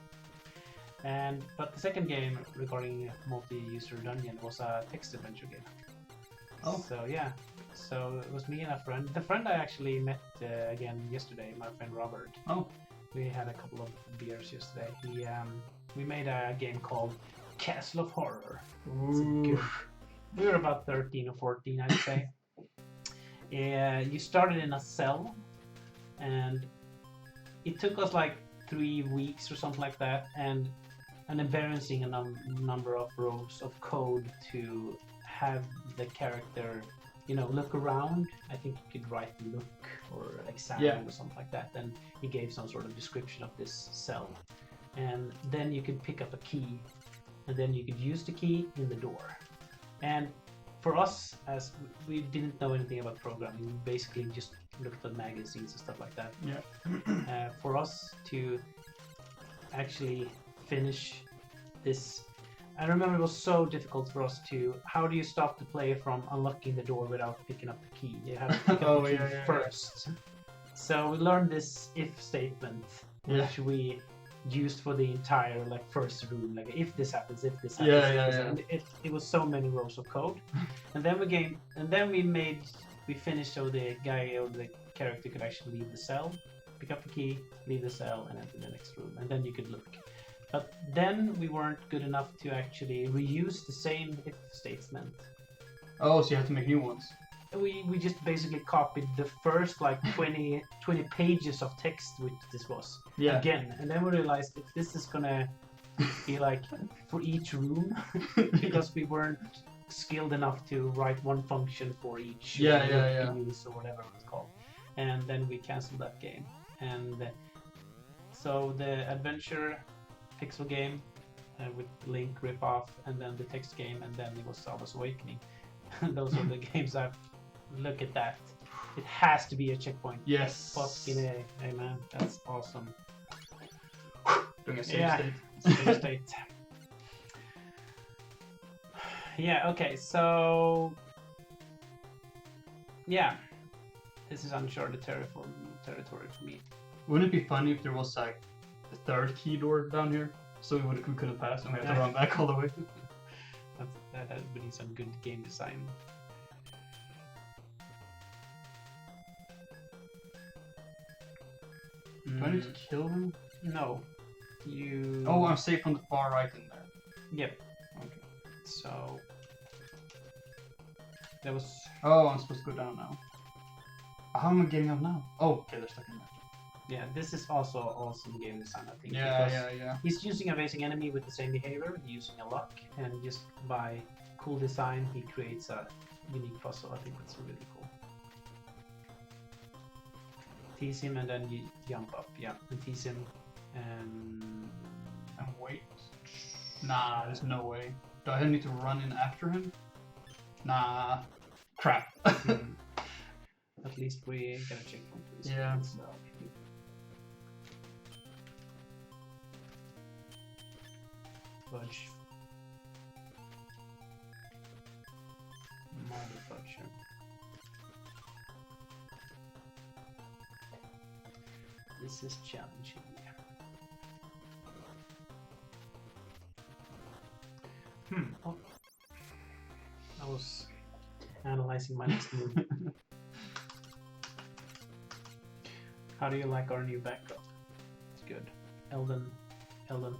But the second game regarding multi-user dungeon was a text adventure game. Oh. So yeah, so it was me and a friend. The friend I actually met again yesterday, my friend Robert. Oh. We had a couple of beers yesterday. We made a game called Castle of Horror. Ooh. We were about 13 or 14, I'd say. You started in a cell, and it took us like 3 weeks or something like that, and an embarrassing number of rows of code to have the character, look around. I think you could write look or examine or something like that. Then he gave some sort of description of this cell, and then you could pick up a key, and then you could use the key in the door. And for us, as we didn't know anything about programming, we basically just looked at magazines and stuff like that. Yeah. For us to actually finish this, I remember it was so difficult for us to. How do you stop the player from unlocking the door without picking up the key? You have to pick up the key first. So we learned this if statement, which we used for the entire first room. Like if this happens, if this happens. And it was so many rows of code. And then we finished so the guy or the character could actually leave the cell, pick up the key, leave the cell, and enter the next room. And then you could look. But then we weren't good enough to actually reuse the same if statement. Oh, so you have to make new ones. We just basically copied the first 20 pages of text, which this was, again. And then we realized if this is gonna be for each room, because we weren't skilled enough to write one function for each use or whatever it's called. And then we canceled that game. And so the adventure pixel game with Link ripoff, and then the text game, and then it was Alwa's Awakening. Those are the games I've look at that. It has to be a checkpoint. Yes. Fucking A. Hey man, that's awesome. Doing a save state. Save state. Yeah, okay, so yeah. This is uncharted territory for me. Wouldn't it be funny if there was a third key door down here? So we couldn't pass and we had to run back all the way. That would be some good game design. Do I need to kill him? No. You... Oh, I'm safe on the far right in there. Yep. Okay. So... That was... Oh, I'm supposed to go down now. How am I getting up now? Oh, okay, they're stuck in there. Yeah, this is also awesome game design, I think. Yeah. He's using a basic enemy with the same behavior, using a luck, and just by cool design, he creates a unique puzzle. I think that's really cool. Tease him and then you jump up, and tease him and wait. Nah, there's no way. Do I need to run in after him? Nah. Crap. At least we get a checkpoint. Yeah. So. Fudge. Motherfucker. This is challenging. Oh. I was analyzing my next move. How do you like our new backdrop? It's good. Elden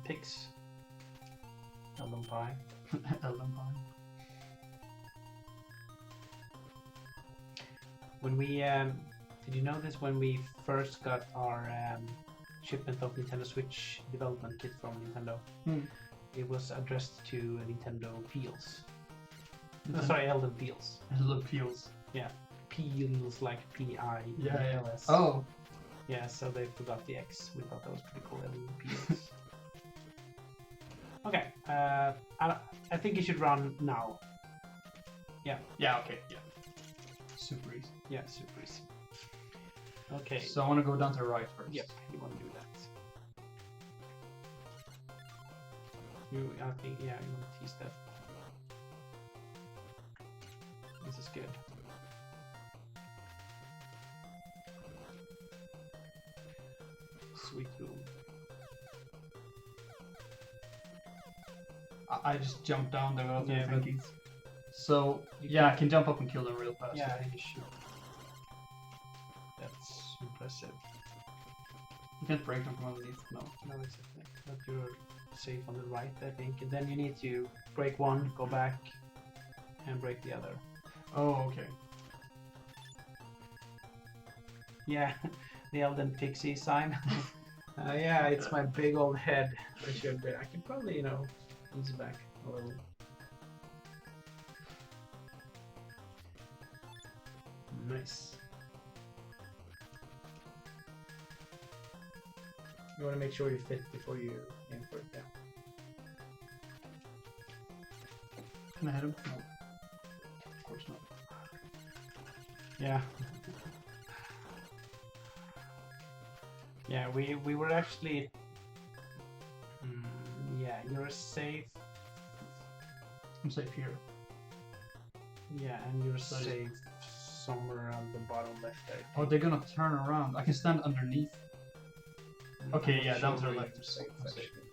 Pix. Elden Pie. Elden Pie. When we did you know this? When we first got our shipment of Nintendo Switch development kit from Nintendo, it was addressed to Nintendo Peels. Oh, sorry, Elden Peels. Elden Peels. Yeah, Peels like P-I-E-L-S. Yeah. Oh. Yeah, so they forgot the X. We thought that was pretty cool. Elden Peels. Okay. I think you should run now. Yeah, okay, yeah. Super easy. Yeah, super easy. Okay. So I want to go down to the right first. Yep, you want to do that. I think, yeah, you want to tease that. This is good. Sweet room. I just jumped down there without Yeah, thinking. So, yeah, I can jump up and kill them real fast. Yeah, you should. That's impressive. You can't break them from underneath, no. No, it's a thing. But you're safe on the right, I think. And then you need to break one, go back, and break the other. Oh, okay. Yeah, the Elden Pixie sign. Yeah, it's my big old head. I can probably, ease back a little. Nice. You want to make sure you fit before you aim for it down. Can I hit him? No. Of course not. Yeah. Yeah, we were actually... yeah, you're safe. I'm safe here. Yeah, and you're So safe somewhere on the bottom left there. Oh, they're gonna turn around. I can stand underneath. Okay, yeah, down to the left. You're safe, I'm safe. actually.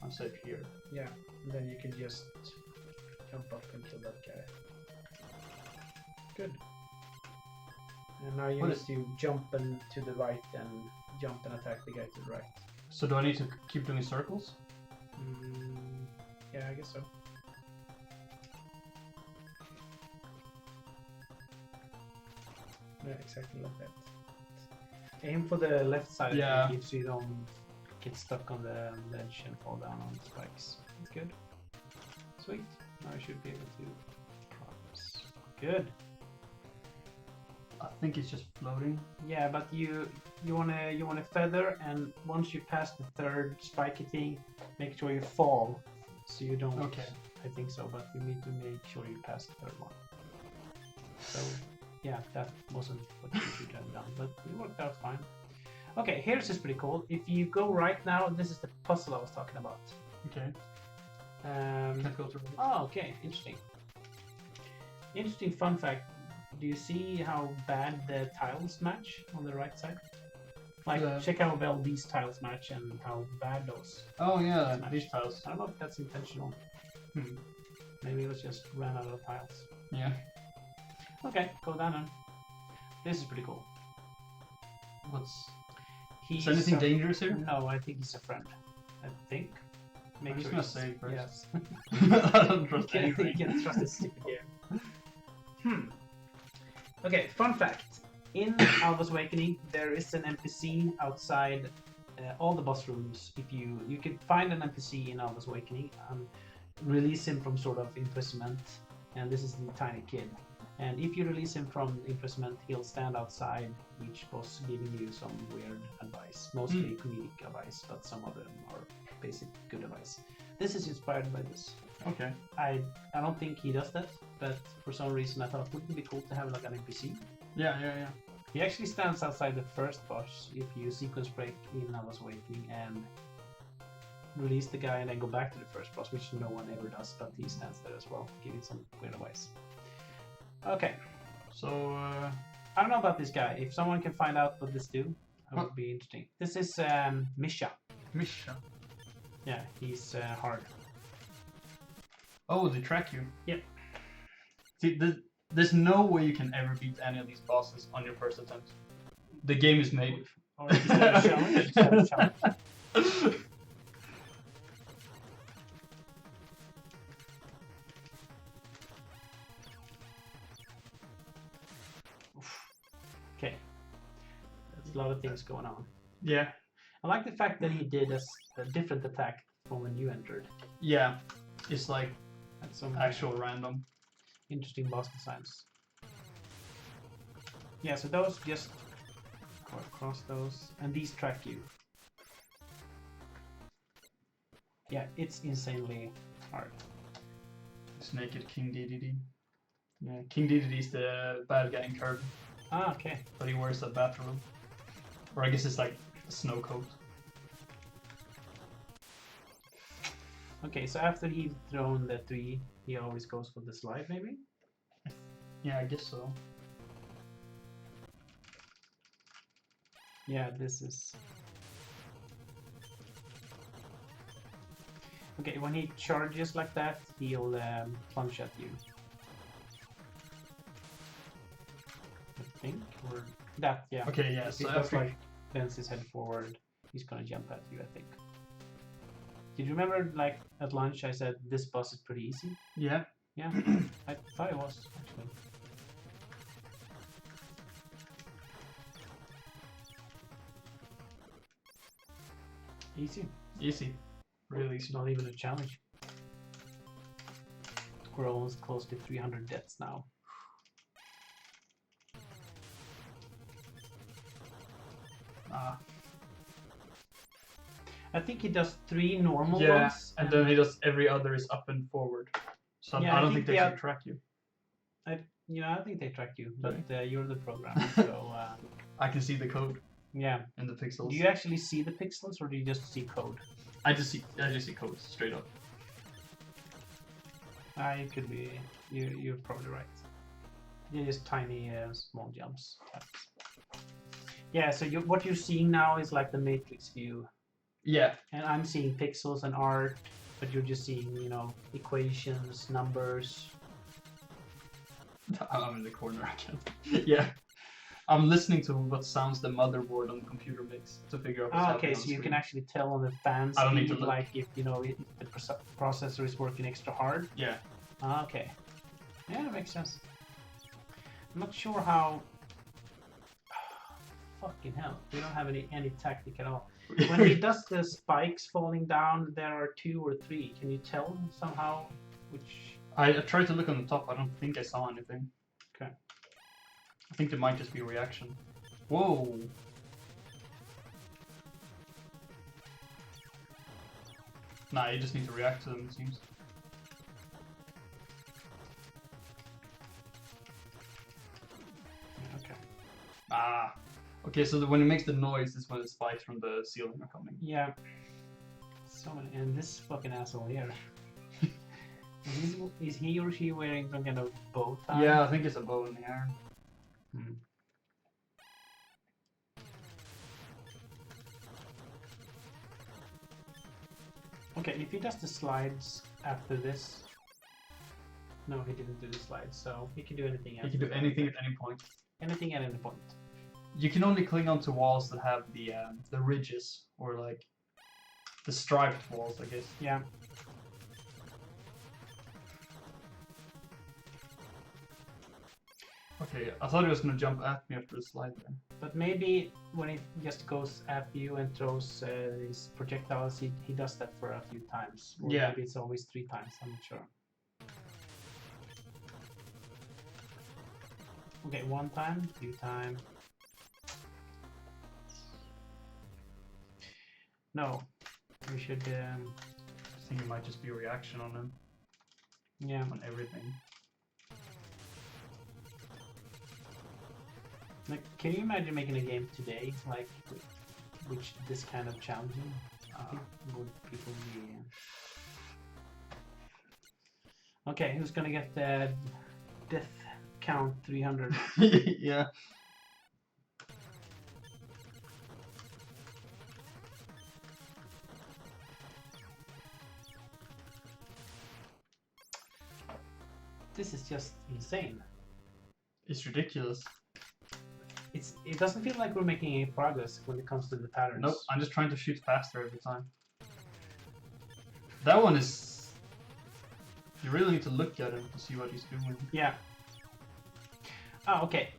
I'm safe here. Yeah, and then you can just jump up and kill that guy. Good. And now you What need is- to jump and to the right and jump and attack the guy to the right. So do I need to keep doing circles? Yeah, I guess so. Yeah, exactly like that. Aim for the left side, Yeah. I think, so you don't get stuck on the ledge and fall down on the spikes. That's good. Sweet. Now I should be able to progress. Good. I think it's just floating. Yeah, but you wanna feather, and once you pass the third spiky thing, make sure you fall, so you don't. Okay. I think so, but you need to make sure you pass the third one. So, yeah, that wasn't what you should have done, but it worked out fine. Okay, here's is pretty cool. If you go right now, this is the puzzle I was talking about. Okay. Can't go through. Oh, okay, interesting. Interesting fun fact. Do you see how bad the tiles match on the right side? Like, Yeah. check how well these tiles match and how bad those. Oh yeah, Smash. these tiles. I don't know if that's intentional. Hmm. Maybe it was just ran out of tiles. Yeah. Okay, go down then. This is pretty cool. What's? He's Is anything a- dangerous here? No, I think he's a friend. I think. Make I'm just sure gonna he's- save first. Yes. I don't you trust can't, anything. you can't trust this stupid game. Okay, fun fact. In Alwa's Awakening, there is an NPC outside all the boss rooms. If you can find an NPC in Alwa's Awakening and release him from sort of imprisonment, and this is the tiny kid. And if you release him from imprisonment, he'll stand outside each boss giving you some weird advice. Mostly comedic advice, but some of them are basic good advice. This is inspired by this. Okay. I don't think he does that, but for some reason I thought wouldn't it be cool to have like an NPC. Yeah. He actually stands outside the first boss if you sequence break in Alwa's Awakening and release the guy and then go back to the first boss, which no one ever does, but he stands there as well, giving some weird advice. Okay, So I don't know about this guy. If someone can find out what this do, that would What? be interesting. This is Misha. Misha. Yeah, he's hard. Oh, they track you. Yep. See, there's no way you can ever beat any of these bosses on your first attempt. The game is made. Or is that a challenge? Is that a challenge? Okay. There's a lot of things going on. Yeah. I like the fact that he did a different attack from when you entered. Yeah. It's like That's some actual random. interesting boss designs. Yeah, so those just go across those, and these track you. Yeah, it's insanely hard. It's naked King DDD. Yeah, King DDD is the bad guy in Kirby, Ah, okay. but he wears a bathrobe. Or I guess it's like a snow coat. Okay, so after he's thrown the 3, he always goes for the slide, maybe? Yeah, I guess so. Yeah, this is... Okay, when he charges like that, he'll plunge at you. I think, or that, yeah. Okay, yeah, If so he goes, after... like, bends his head forward, he's gonna jump at you, I think. Did you remember, like, at lunch I said this boss is pretty easy? Yeah. Yeah, I thought it was, actually. Easy. Easy. Really It's easy. not even a challenge. We're almost close to 300 deaths now. Ah. I think he does 3 normal Yeah, ones. and then he does every other is up and forward. So Yeah, I don't think they should track you. I think they track you, but you're the programmer, so I can see the code yeah. in the pixels. Do you actually see the pixels, or do you just see code? I just see codes straight up. It could be. You're probably right. They're just tiny, small jumps. Yeah. So what you're seeing now is like the matrix view. Yeah. And I'm seeing pixels and art, but you're just seeing, you know, equations, numbers. I'm in the corner again. Yeah. I'm listening to what sounds the motherboard on the computer makes to figure out what's happening Okay, on so the you screen. can actually tell on the fan I don't need speed, to look. like if, you know, if the processor is working extra hard. Yeah. Okay. Yeah, that makes sense. I'm not sure how... Fucking hell, we don't have any tactic at all. When he does the spikes falling down, there are 2 or 3. Can you tell somehow which... I tried to look on the top. I don't think I saw anything. Okay. I think there might just be a reaction. Whoa. Nah, you just need to react to them, it seems. Okay. Ah. Okay, so when it makes the noise is when the spikes from the ceiling are coming. Yeah. So many, and this fucking asshole here. Is he or she wearing some kind of bow tie? Yeah, I think it's a bow in the air. Hmm. Okay, if he does the slides after this... No, he didn't do the slides, so he can do anything else. You can do anything at any point. Anything at any point. You can only cling onto walls that have the ridges, or like the striped walls, I guess. Yeah. Okay, I thought he was gonna jump at me after the slide there. But maybe when it just goes at you and throws his projectiles, he does that for a few times. Or Yeah. maybe it's always 3 times, I'm not sure. Okay, 1 time, 2 time. No, we should... I think it might just be a reaction on him, yeah. on everything. Like, can you imagine making a game today, like, which this kind of challenging? I think would people be... Okay, who's gonna get the death count 300? Yeah. This is just insane. It's ridiculous. It doesn't feel like we're making any progress when it comes to the patterns. Nope, I'm just trying to shoot faster every time. That one is... You really need to look at him to see what he's doing. Yeah. Oh, okay.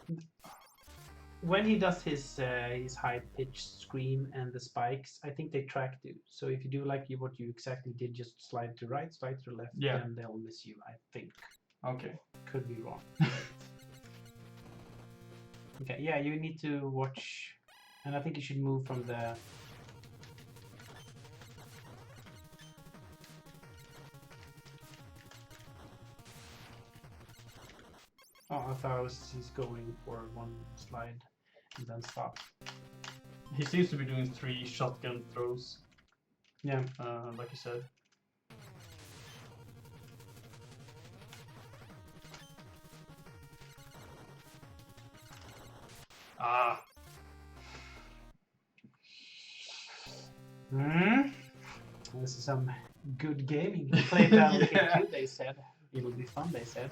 When he does his high-pitched scream and the spikes, I think they track you. So if you do like what you exactly did, just slide to right, slide to left, Yeah. then they'll miss you, I think. Okay. Could be wrong. Okay, yeah, you need to watch, and I think you should move from the... Oh, I thought he's going for one slide and then stop. He seems to be doing 3 shotgun throws. Yeah. Like you said. Ah. This is some good gaming. Play Battle Kid 2, they said. It'll be fun, they said.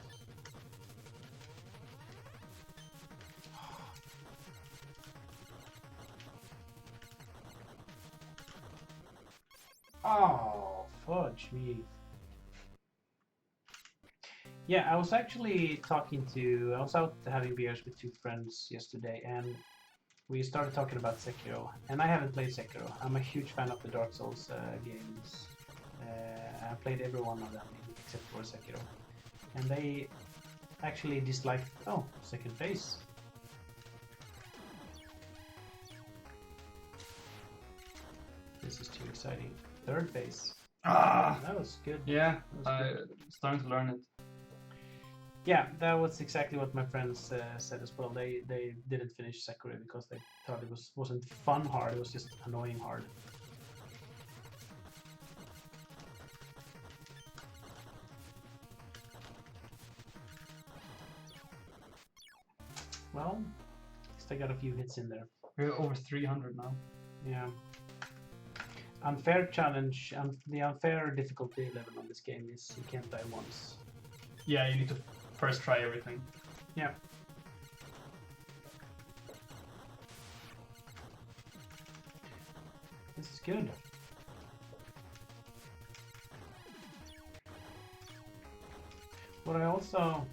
Oh, fudge me. Yeah, I was actually I was out having beers with 2 friends yesterday, and we started talking about Sekiro. And I haven't played Sekiro. I'm a huge fan of the Dark Souls games. I played every one of them except for Sekiro. And they actually disliked, oh, second phase. This is too exciting. Third phase. Ah! That was good. Yeah, Good. starting to learn it. Yeah, that was exactly what my friends said as well. They didn't finish Sekiro because they thought it wasn't fun hard, it was just annoying hard. Well, at least I got a few hits in there. We're over 300 now. Yeah. Unfair challenge, the unfair difficulty level on this game is you can't die once. Yeah, you need to first try everything. Yeah. This is good. What I also...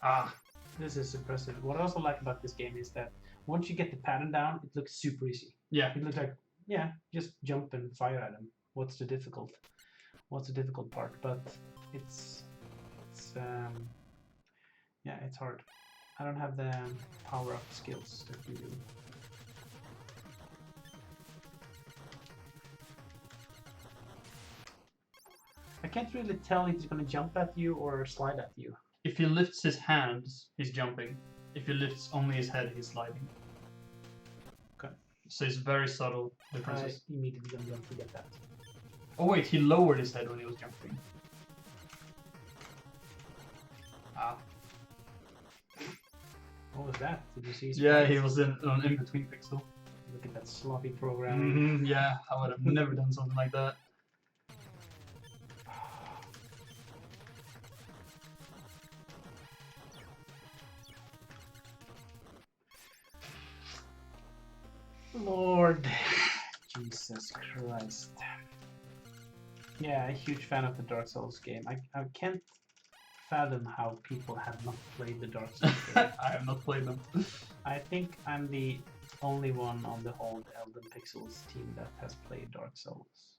Ah. This is impressive. What I also like about this game is that once you get the pattern down, it looks super easy. Yeah. It looks like, yeah, just jump and fire at him. What's the difficult part? But it's yeah, it's hard. I don't have the power-up skills that you do. I can't really tell if he's gonna jump at you or slide at you. If he lifts his hands, he's jumping. If he lifts only his head, he's sliding. Okay. So it's very subtle differences. I immediately am going to forget that. Oh wait, he lowered his head when he was jumping. Ah. What was that? Did you see his Yeah, face? he was in an in-between pixel. Look at that sloppy programming. Yeah, I would have never done something like that. Lord Jesus Christ. Yeah, a huge fan of the Dark Souls game. I can't fathom how people have not played the Dark Souls game. I have not played them. I think I'm the only one on the whole Elden Pixels team that has played Dark Souls.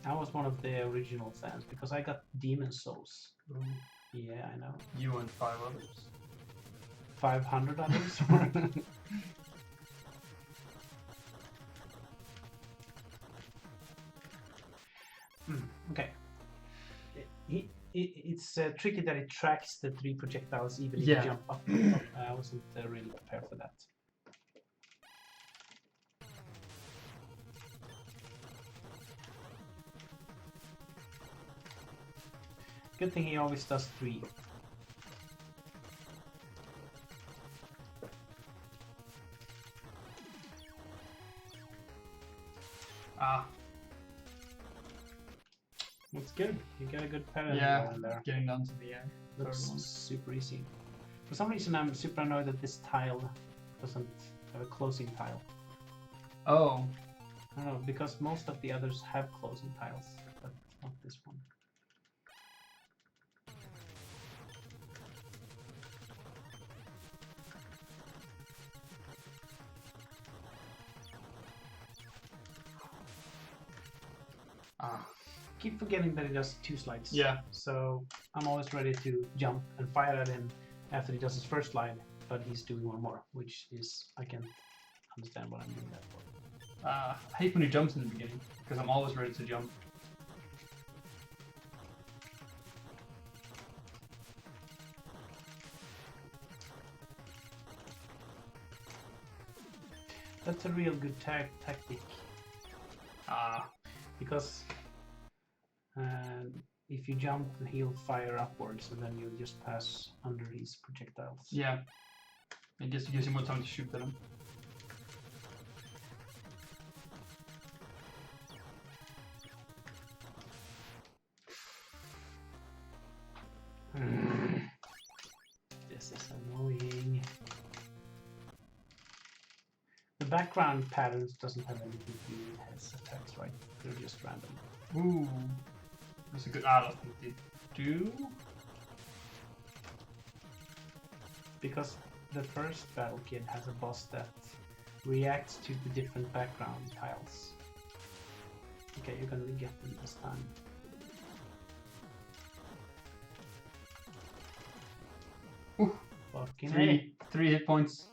I was one of the original fans because I got Demon Souls. Ooh. Yeah, I know. You and 5 others. 500 others? Okay. It's tricky that it tracks the 3 projectiles even if you jump up. I wasn't really prepared for that. Good thing he always does 3. Ah. It's good. You got a good pattern going there. Getting down to the end. Looks super easy. For some reason, I'm super annoyed that this tile doesn't have a closing tile. Oh. I don't know, because most of the others have closing tiles, but not this one. Ah. Keep forgetting that he does 2 slides. Yeah. So I'm always ready to jump and fire at him after he does his first slide, but he's doing one more, which is, I can't understand what I'm doing that for. I hate when he jumps in the beginning, because I'm always ready to jump. That's a real good tactic. Because if you jump, he'll fire upwards, and then you'll just pass under his projectiles. Yeah. It just gives you more time to shoot at him. This is annoying. The background patterns doesn't have anything to do with his attacks, right? They're just random. Ooh. That's a good. I don't think they do. Because the first Battle Kid has a boss that reacts to the different background tiles. Okay, you're gonna get them this time. Ooh. Fucking three hit points.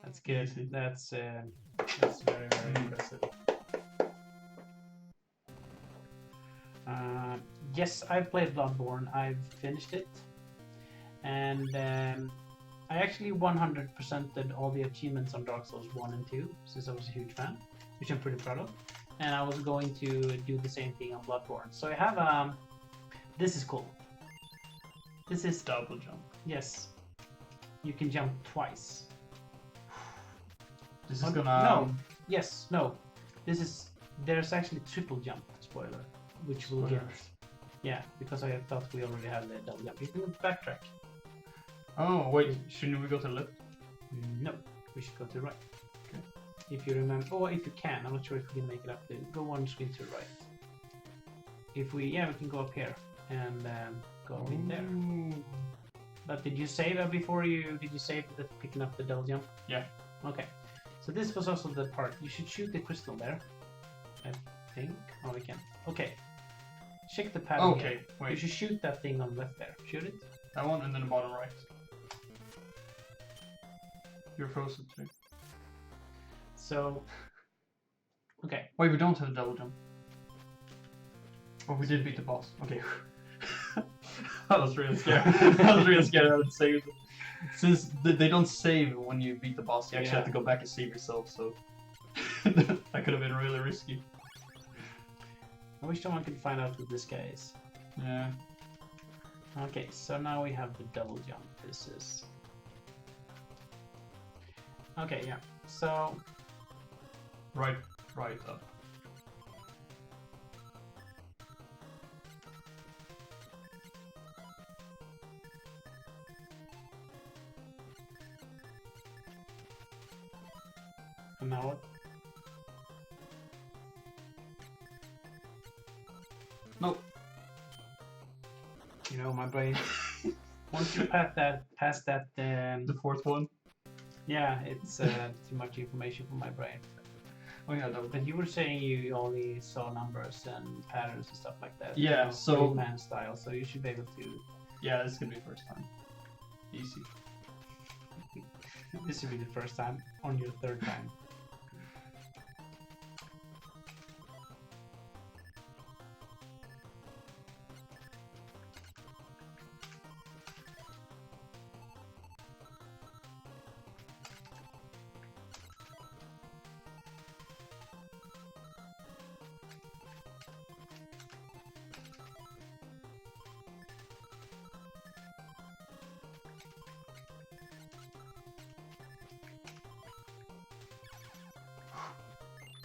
That's good. That's very, very impressive. Yes, I've played Bloodborne. I've finished it, and I actually 100%ed all the achievements on Dark Souls 1 and 2, since I was a huge fan, which I'm pretty proud of. And I was going to do the same thing on Bloodborne. So I have this is cool. This is Double jump. Yes, you can jump twice. This is gonna. No. Yes. No. This is. There's actually triple jump. Spoiler. Which we'll get. Yeah, because I thought we already had the double jump. You can backtrack. Oh wait, shouldn't we go to the left? No, we should go to the right. Okay. If you remember, or if you can, I'm not sure if we can make it up. Then go one screen to the right. If we, we can go up here and go in there. But did you save that before you? Did you save that picking up the double jump? Yeah. Okay. So this was also the part. You should shoot the crystal there. I think. Oh, we can. Okay. Check the pattern. Okay. Here. Wait. You should shoot that thing on the left there. Shoot it. That one and then the bottom right. You're frozen too. So. Okay. Wait, we don't have a double jump. Oh, we did beat the boss. Okay. I was really scared. I was really scared I would save it. Since they don't save when you beat the boss, you actually have to go back and save yourself, so that could have been really risky. I wish someone could find out who this guy is. Yeah. Okay, so now we have the double jump. This is... Okay, yeah. So... Right up. And now what? Nope. You know, my brain. Once you past that, The fourth one. yeah, it's too much information for my brain. Oh yeah, that was... But you were saying you only saw numbers and patterns and stuff like that. Yeah, you know, so... man style, so you should be able to... Yeah, this could be first time. Easy. This should be the first time on your third time.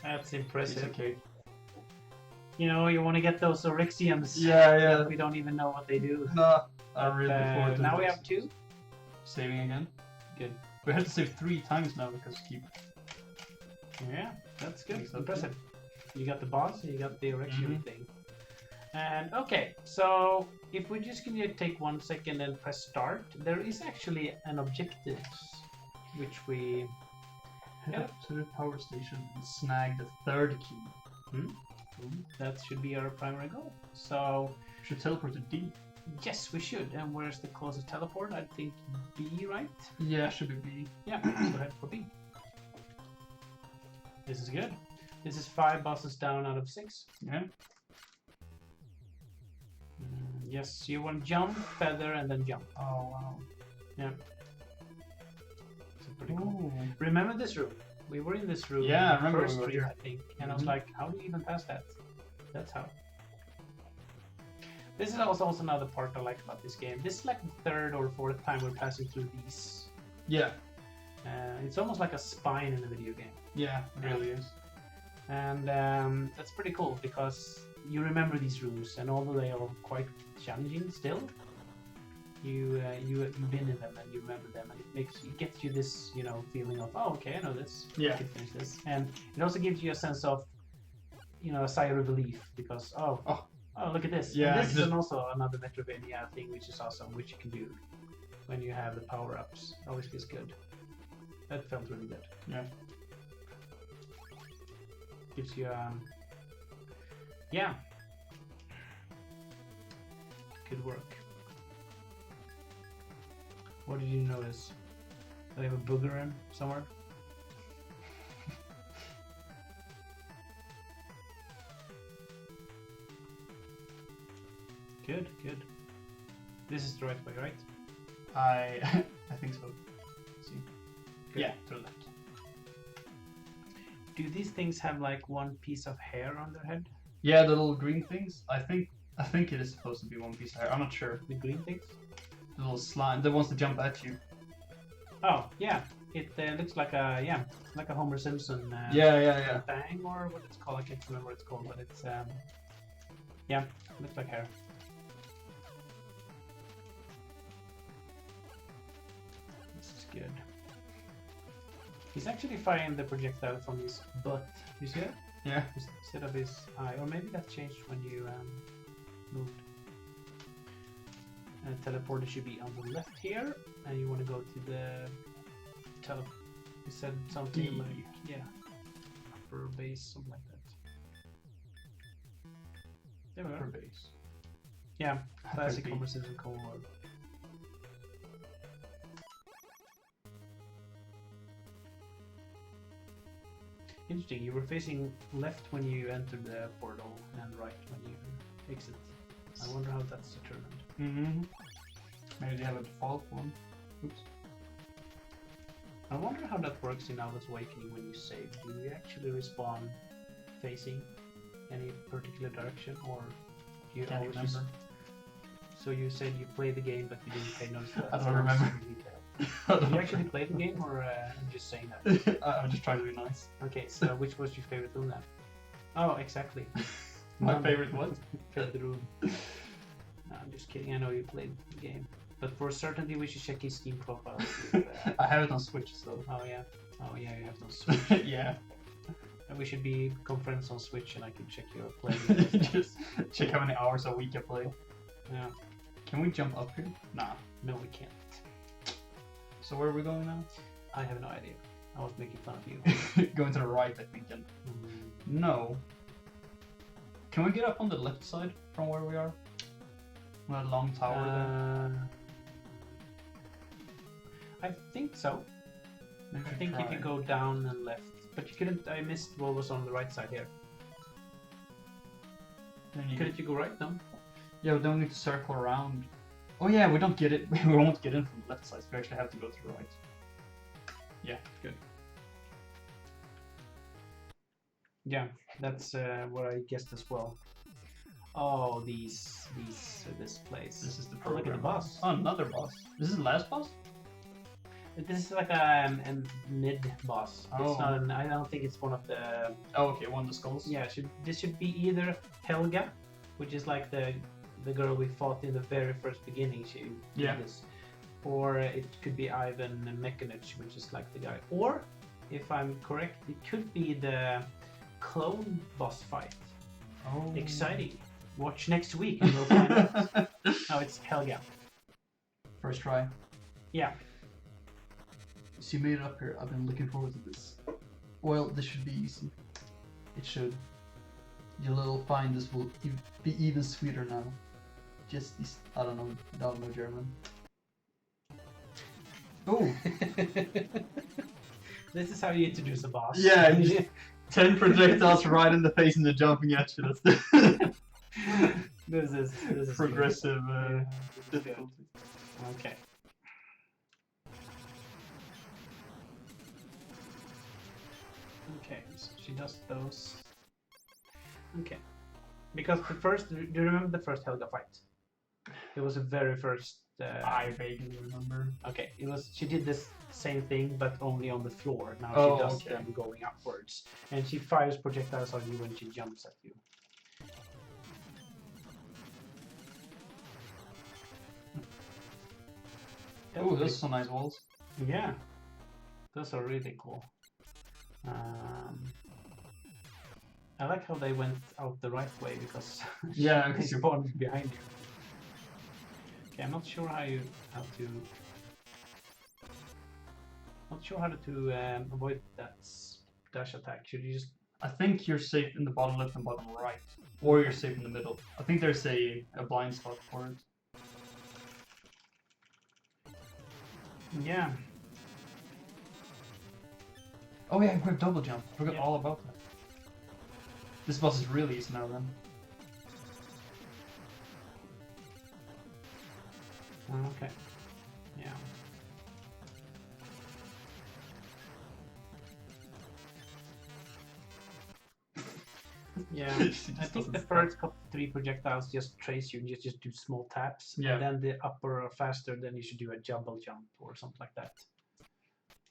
That's impressive. Okay. You know, you want to get those Oryxiums. Yeah. We don't even know what they do. No, I'm really looking forward to now this. we have 2. Saving again. Good. We have to save 3 times now because keep... Yeah, that's good. Exactly. Impressive. You got the boss and you got the Oryxium thing. And okay, so if we just can take 1 second and press start, there is actually an objective which we... Head up to the power station and snag the 3rd key. That should be our primary goal. So... We should teleport to D. Yes, we should. And where's the closest teleport? I think B, right? Yeah, should be B. Yeah, so head for B. This is good. This is 5 bosses down out of 6. Yeah. Yes, you want jump, feather, and then jump. Oh wow. Yeah. So pretty cool. Remember this room. We were in this room. Yeah, I remember first we were stream, here. I think, and I was Mhm. like, "How do you even pass that?" That's how. This is also another part I like about this game. This is like the third or fourth time we're passing through these. Yeah. It's almost like a spine in a video game. Yeah, it really is. And that's pretty cool because you remember these rooms, and although they are quite challenging still, you've been in them and you remember them, and it gets you this feeling of, oh, okay, I know this, Yeah. I can finish this, and it also gives you a sense of a sigh of relief because oh look at this. Yeah, and this is also another Metrovania thing which is awesome, which you can do when you have the power ups. It always feels good. That felt really good. Yeah. Gives you yeah, good work. What did you notice? Do they have a booger in somewhere? Good. This is the right way, right? I think so. Let's see. Good. Yeah, to the left. Do these things have like one piece of hair on their head? Yeah, the little green things. I think it is supposed to be one piece of hair. I'm not sure. The green things? The little slime, the ones that jump at you. Oh yeah, it looks like a Homer Simpson. Yeah. Thing or what it's called. I can't remember what it's called, but it's looks like hair. This is good. He's actually firing the projectile from his butt. You see that? Yeah. Instead of his eye, or maybe that changed when you moved. Teleporter should be on the left here, and you want to go to the You said something D. like upper base, something like that. There we Upper go. base. Yeah, classic B. Homer Simpson Cold War. Interesting. You were facing left when you entered the portal and right when you exit. I wonder how that's determined. Mm-hmm. Maybe they have a default one. Oops. I wonder how that works in Alwa's Awakening when you save. Do you actually respawn facing any particular direction, or do you Can't always remember. So you said you played the game, but you didn't pay notice to that. I don't so it's remember. in detail. Did you actually play the game, or I'm just saying that? I'm just trying to be nice. Okay, so which was your favorite room then? Oh, exactly. My favorite what? Favorite room. No, I'm just kidding. I know you played the game, but for certainty, we should check his Steam profile. I have it on Switch, so. Oh yeah, you have no Switch. Yeah. And we should become friends on Switch, and I can check your play. Just check how many hours a week I play. Yeah. Can we jump up here? Nah. No, we can't. So where are we going now? I have no idea. I was making fun of you. Going to the right, I think. And no. Can we get up on the left side from where we are? That long tower there. I think so. Maybe I think you could go down and left, but you couldn't. I missed what was on the right side here. Couldn't you go right now? Yeah, we don't need to circle around. Oh yeah, we don't get it. We won't get in from the left side. So we actually have to go to the right. Yeah, good. Yeah, that's what I guessed as well. Oh, this place. This is the Oh, look program. at the boss. Oh, another boss. This is the last boss? This is like a mid boss. Oh. It's not. I don't think it's one of the. Oh, okay, one of the skulls. Yeah, this should be either Helga, which is like the girl we fought in the very first beginning. She Yeah. did this, or it could be Ivan Mechanich, which is like the guy. Or, if I'm correct, it could be the clone boss fight. Oh. Exciting! Watch next week and we'll find out. No, it's Helga. First try. Yeah. So you made it up here. I've been looking forward to this. Well, this should be easy. It should. Your little find this will be even sweeter now. Just this, I don't know German. Oh! This is how you introduce a boss. Yeah, and just 10 projectiles right in the face and they're jumping at you. That's This is progressive good. difficulty. Okay, so she does those. Okay. Because the first, do you remember the first Helga fight? It was the very first. I vaguely remember. Okay, it was. She did this same thing, but only on the floor. Now Oh, she does okay. them going upwards, and she fires projectiles on you when she jumps at you. Oh, those are some nice walls. Yeah, those are really cool. I like how they went out the right way because Yeah, they because you're spawned behind you. Okay, I'm not sure how to avoid that dash attack. Should you just? I think you're safe in the bottom left and bottom right, or you're safe in the middle. I think there's a blind spot for it. Yeah. Oh yeah, we have double jump. I forgot Yeah. all about that. This boss is really easy now then. Okay. Yeah. Yeah. I think the first couple 3 projectiles just trace you and you just do small taps. Yeah. And then the upper are faster, then you should do a double jump or something like that.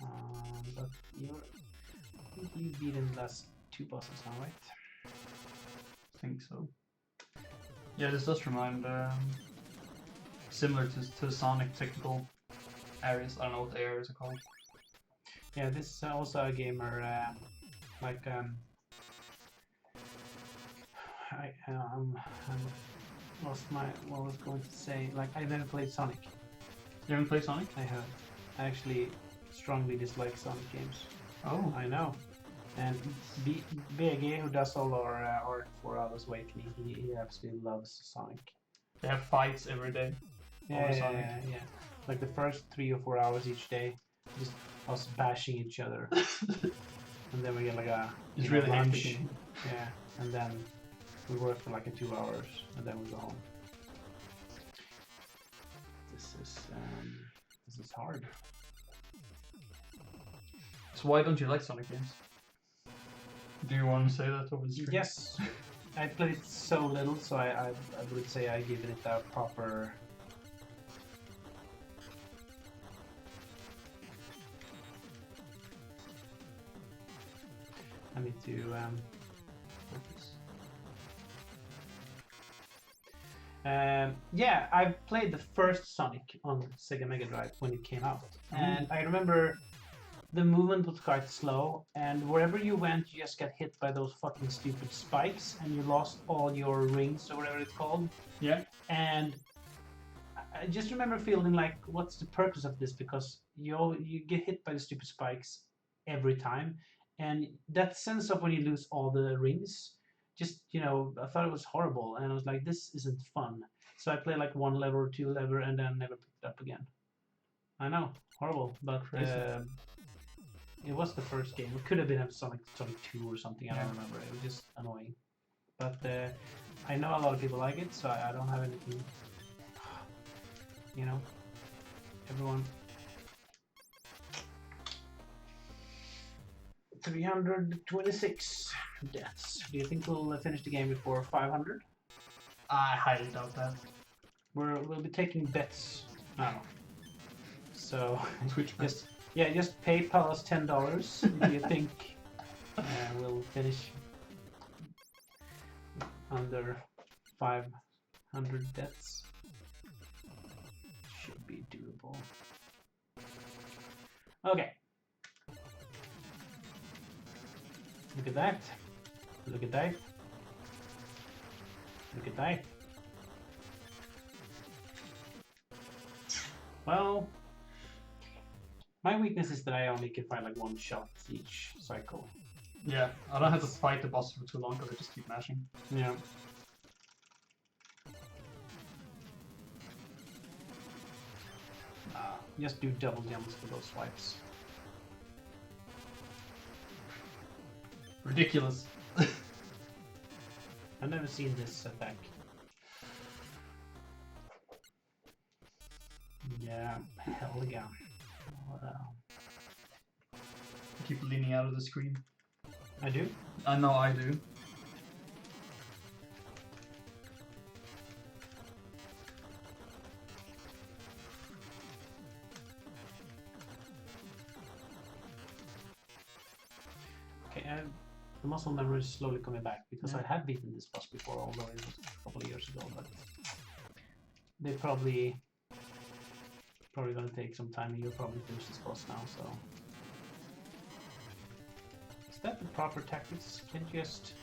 But I think you've beaten the last 2 bosses now, right? I think so. Yeah, this does remind similar to the Sonic technical areas. I don't know what the areas are called. Yeah, this is also a gamer like I lost what I was going to say. Like, I never played Sonic. You haven't played Sonic? I have. I actually strongly dislike Sonic games. Oh. I know. And BG, who does all our art for Alwa's Awakening, he absolutely loves Sonic. They have fights every day. Yeah. Like the first 3 or 4 hours each day, just us bashing each other. And then we get like a It's really lunch. hectic. Yeah, and then we work for like 2 hours, and then we go home. This is hard. So why don't you like Sonic games? Do you want to say that over the stream? Yes, I played it so little, so I would say I give it a proper. I need to focus. Yeah, I played the first Sonic on Sega Mega Drive when it came out, and I remember the movement was quite slow, and wherever you went, you just got hit by those fucking stupid spikes, and you lost all your rings or whatever it's called. Yeah. And I just remember feeling like, what's the purpose of this? Because you get hit by the stupid spikes every time, and that sense of when you lose all the rings, just I thought it was horrible, and I was like, this isn't fun. So I played like 1 level or 2 level, and then never picked it up again. I know, horrible, but it was the first game. It could have been a Sonic 2 or something. I don't remember. It was just annoying. But I know a lot of people like it, so I don't have anything. Everyone. 326 deaths. Do you think we'll finish the game before 500? I highly doubt that. We'll be taking bets now. So Twitch bets. just PayPal us $10 if you think we'll finish under 500 deaths. Should be doable. Okay. Look at that. Look at that. Look at that. Well, my weakness is that I only can find like 1 shot each cycle. Yeah, I don't have to fight the boss for too long because I just keep mashing. Yeah. Just do double jumps for those swipes. Ridiculous. I've never seen this attack. Yeah, hell yeah. I keep leaning out of the screen. I do? I know I do. Okay, the muscle memory is slowly coming back because Yeah. I have beaten this boss before, although it was a couple of years ago. But they probably gonna take some time, and you'll probably finish this boss now. So is that the proper tactics? Can't you just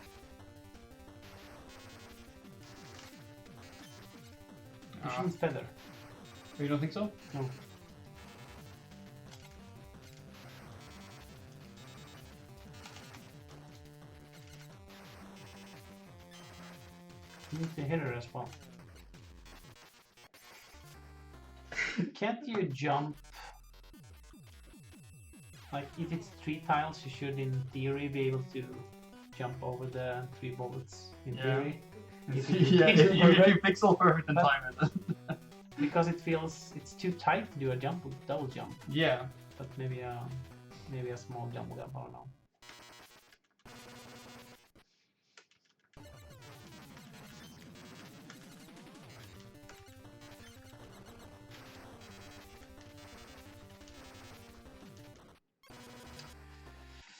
you shouldn't feather? You don't think so? No. You need to hit her as well. Can't you jump? Like, if it's 3 tiles, you should, in theory, be able to jump over the 3 bullets. In theory. If you Yeah, pixel if you perfect. pixel perfect and But- time it. Because it feels it's too tight to do a double jump. Yeah. But maybe a small jump, I don't know.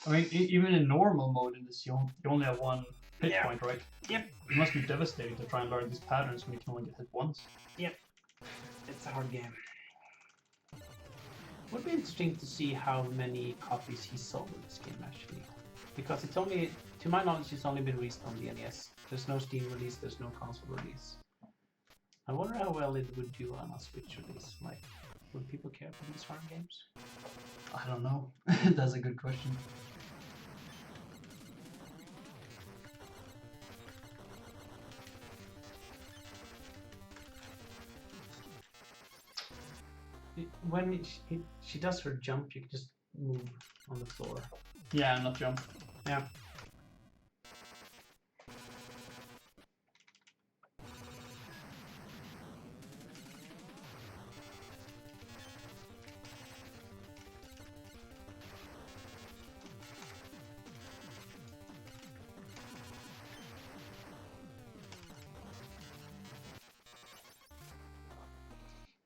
I mean, even in normal mode in this, you only have 1 hit Yeah. point, right? Yep. It must be devastating to try and learn these patterns when you can only get hit once. It's a hard game. Would be interesting to see how many copies he sold in this game actually, because it's only, to my knowledge, it's only been released on the NES. There's no Steam release, there's no console release. I wonder how well it would do on a Switch release. Like, would people care for these hard games? I don't know. That's a good question. When she does her jump, you can just move on the floor. Yeah, not jump. Yeah.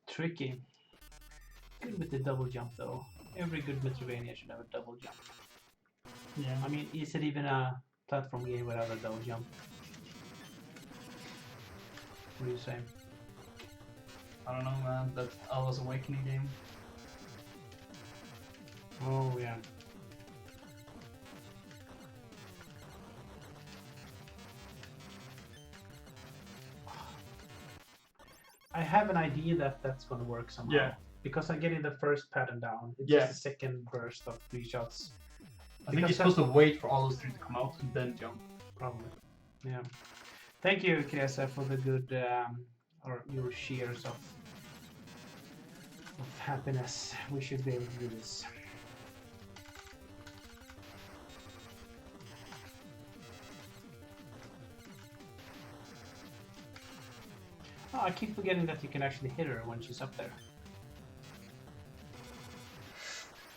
Tricky. Good with the double jump though. Every good Metroidvania should have a double jump. Yeah. I mean, is it even a platform game without a double jump? What do you say? I don't know, man. That Alwa's Awakening game. Oh yeah. I have an idea that that's going to work somehow. Yeah. Because I'm getting the first pattern down. It's Yeah. just the second burst of 3 shots. I think you're Because supposed to wait for all those 3 to come out and then jump. Probably. Yeah. Thank you, Kresa, for the good, or your shares of happiness. We should be able to do this. Oh, I keep forgetting that you can actually hit her when she's up there.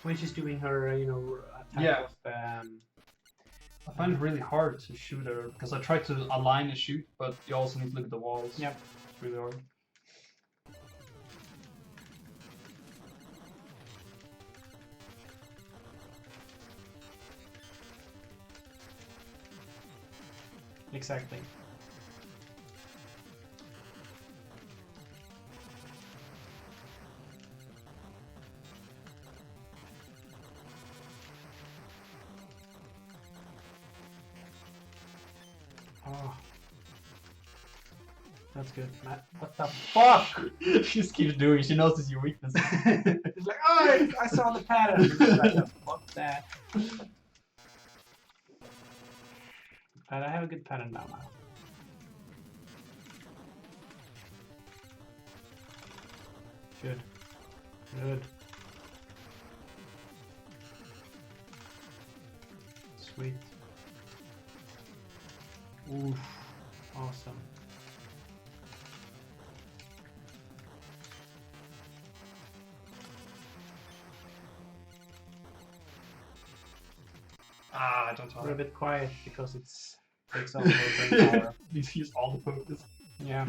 When she's doing her, attack Yeah. of, I find it really hard to shoot her because I try to align and shoot, but you also need to look at the walls. Yep. It's really hard. Exactly. Oh. That's good, Matt. What the fuck? She just keeps doing it. She notices your weakness. It's like, oh, I saw the pattern. It's like, fuck that. But I have a good pattern now. Good. Good. Sweet. Oof. Awesome. Ah, I don't We're a know. bit quiet because it's takes over the brain power. You've used all the focus. Yeah.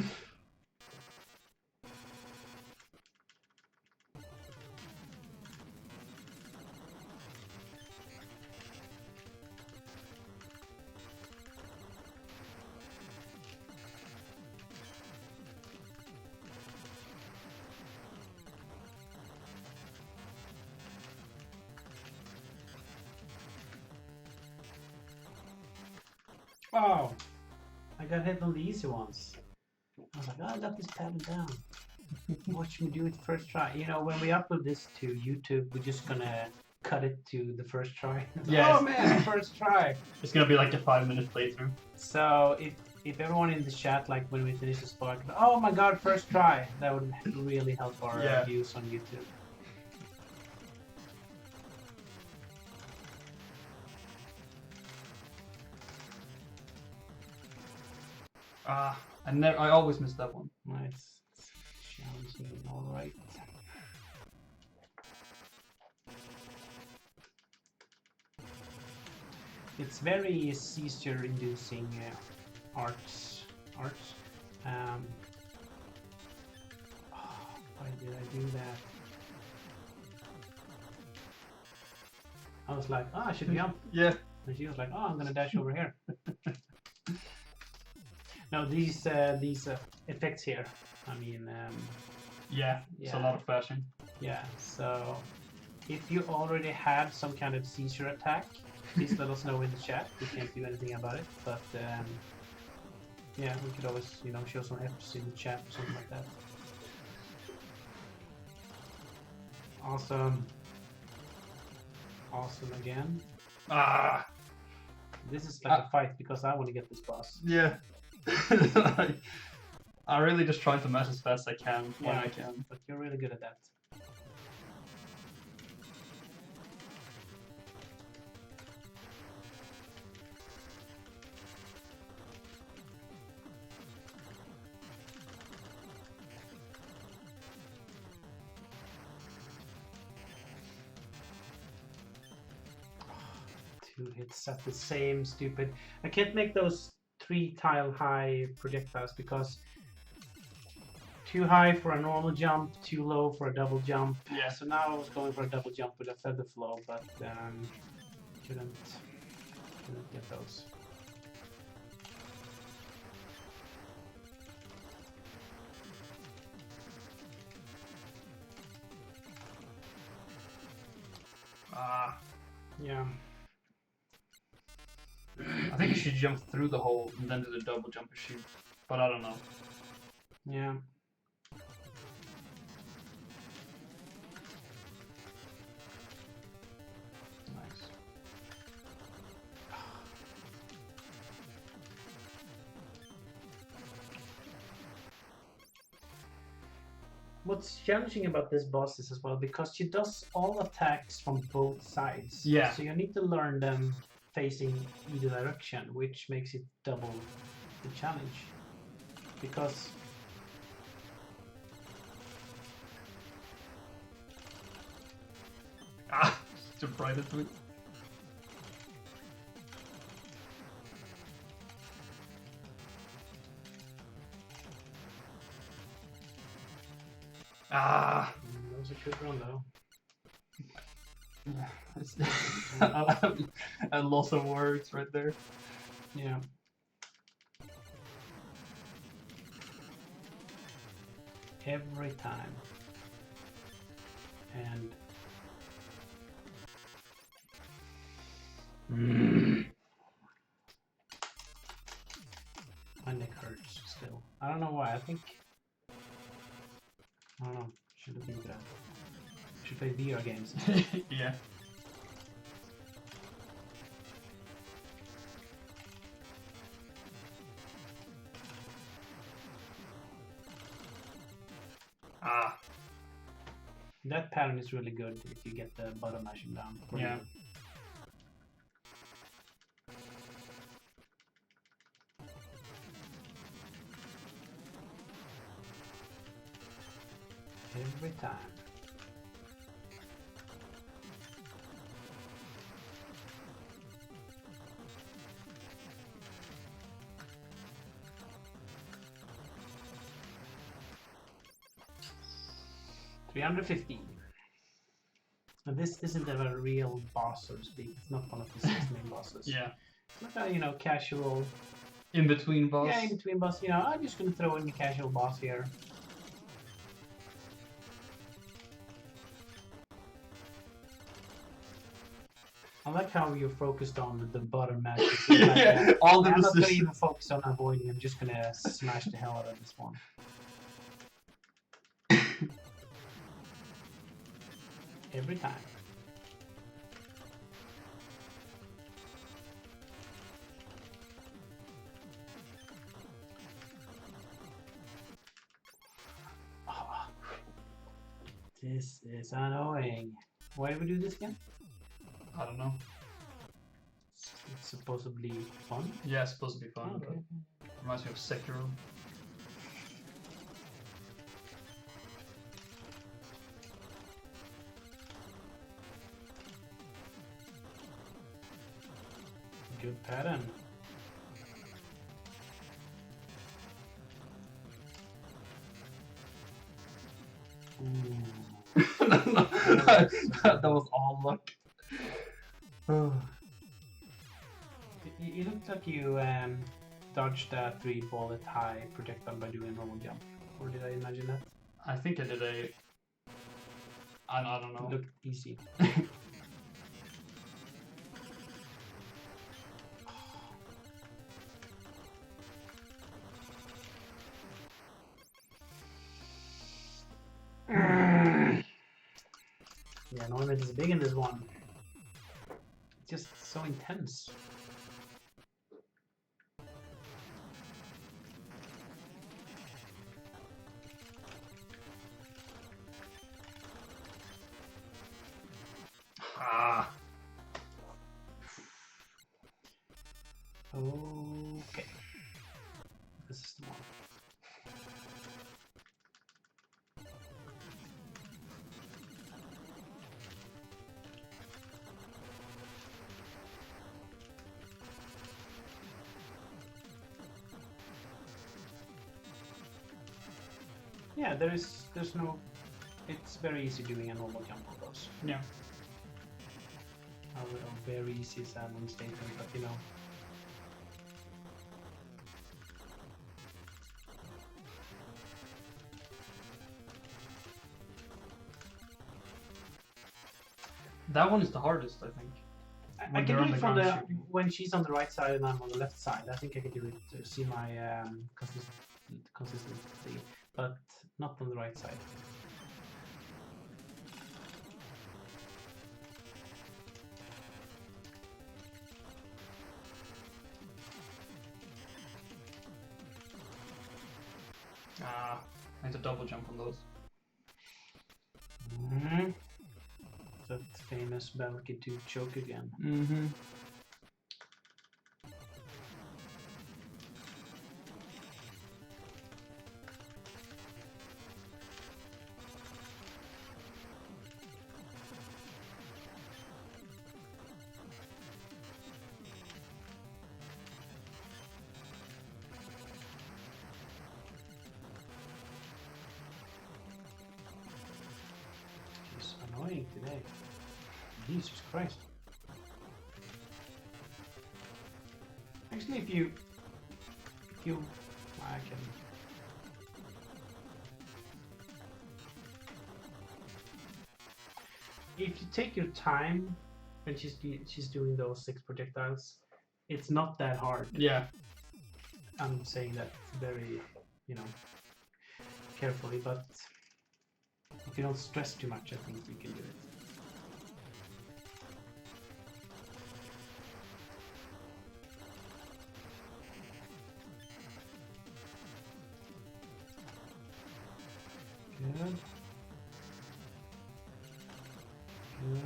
Oh, I got hit on the easy ones. I was like, oh, I got this pattern down. Watch me do it first try. You know, when we upload this to YouTube, we're just gonna cut it to the first try. Yes. Oh man, first try. It's gonna be like a 5-minute playthrough. So if everyone in the chat, like when we finish this part, oh my god, first try, that would really help our views on YouTube. Ah, I always miss that one. Nice. Challenging, alright. It's very seizure-inducing arts. Oh, why did I do that? I was like, oh, I should jump. Yeah. And she was like, oh, I'm gonna dash over here. No, these effects here. I mean, Yeah, it's a lot of flashing. yeah, so if you already had some kind of seizure attack, please let us know in the chat. We can't do anything about it, but yeah, we could always, you know, show some F's in the chat or something like that. Awesome. Awesome again. Ah. This is like a fight because I want to get this boss. Yeah. I'm really just trying to match as fast as I can when I can. But you're really good at that. Two hits at the same stupid. I can't make those 3-tile high projectiles because too high for a normal jump, too low for a double jump. Yeah. So now I was going for a double jump with a feather flow, but couldn't get those. Ah. Yeah. I think you should jump through the hole and then do the double jump and shoot. But I don't know. Yeah. Nice. What's challenging about this boss is as well because she does all attacks from both sides. Yeah. So you need to learn them facing either direction, which makes it double the challenge. Because Ah, jump right into it. Ah. That was a good run though. A loss of words right there. Yeah. Every time. And my neck hurts still. I don't know why. I think I don't know. Should have been that. Should play VR games. Yeah. Ah. That pattern is really good if you get the button mashing down. Yeah. Every time. 315. And this isn't a real boss, so to speak. It's not one of the 6 main bosses. Yeah. It's like a, casual... In between boss. Yeah, in between boss. I'm just gonna throw in a casual boss here. I like how you're focused on the bottom magic. Yeah, all the I'm not gonna positions. even focus on avoiding. I'm just gonna smash the hell out of this one. Every time. Oh, this is annoying. Why do we do this again? I don't know. It's supposedly fun. Yeah, it's supposed to be fun. Oh, okay. But reminds me of Sekiro. Good pattern. That was all luck. You looked like you dodged a 3-bullet high projectile by doing a normal jump. Or did I imagine that? I think I did a... I don't know. It looked easy. Yeah, annoyment is big in this one. It's just so intense. Ah. Okay. This is the one. Yeah, there's no... It's very easy doing a normal jump on those. Yeah. Very easy is an understatement, but That one is the hardest, I think. I When can they're do on it the from ground the shooting. when she's on the right side and I'm on the left side. I think I can do it to see my consistency, but not on the right side. Ah, I need to double jump on those. That famous Battle Kid 2 choke again. Mm-hmm. She's annoying today. Jesus Christ. Actually, if you I can. If you take your time when she's doing those 6 projectiles, it's not that hard. Yeah. I'm saying that very, carefully, but if you don't stress too much, I think you can do it. Good. Good.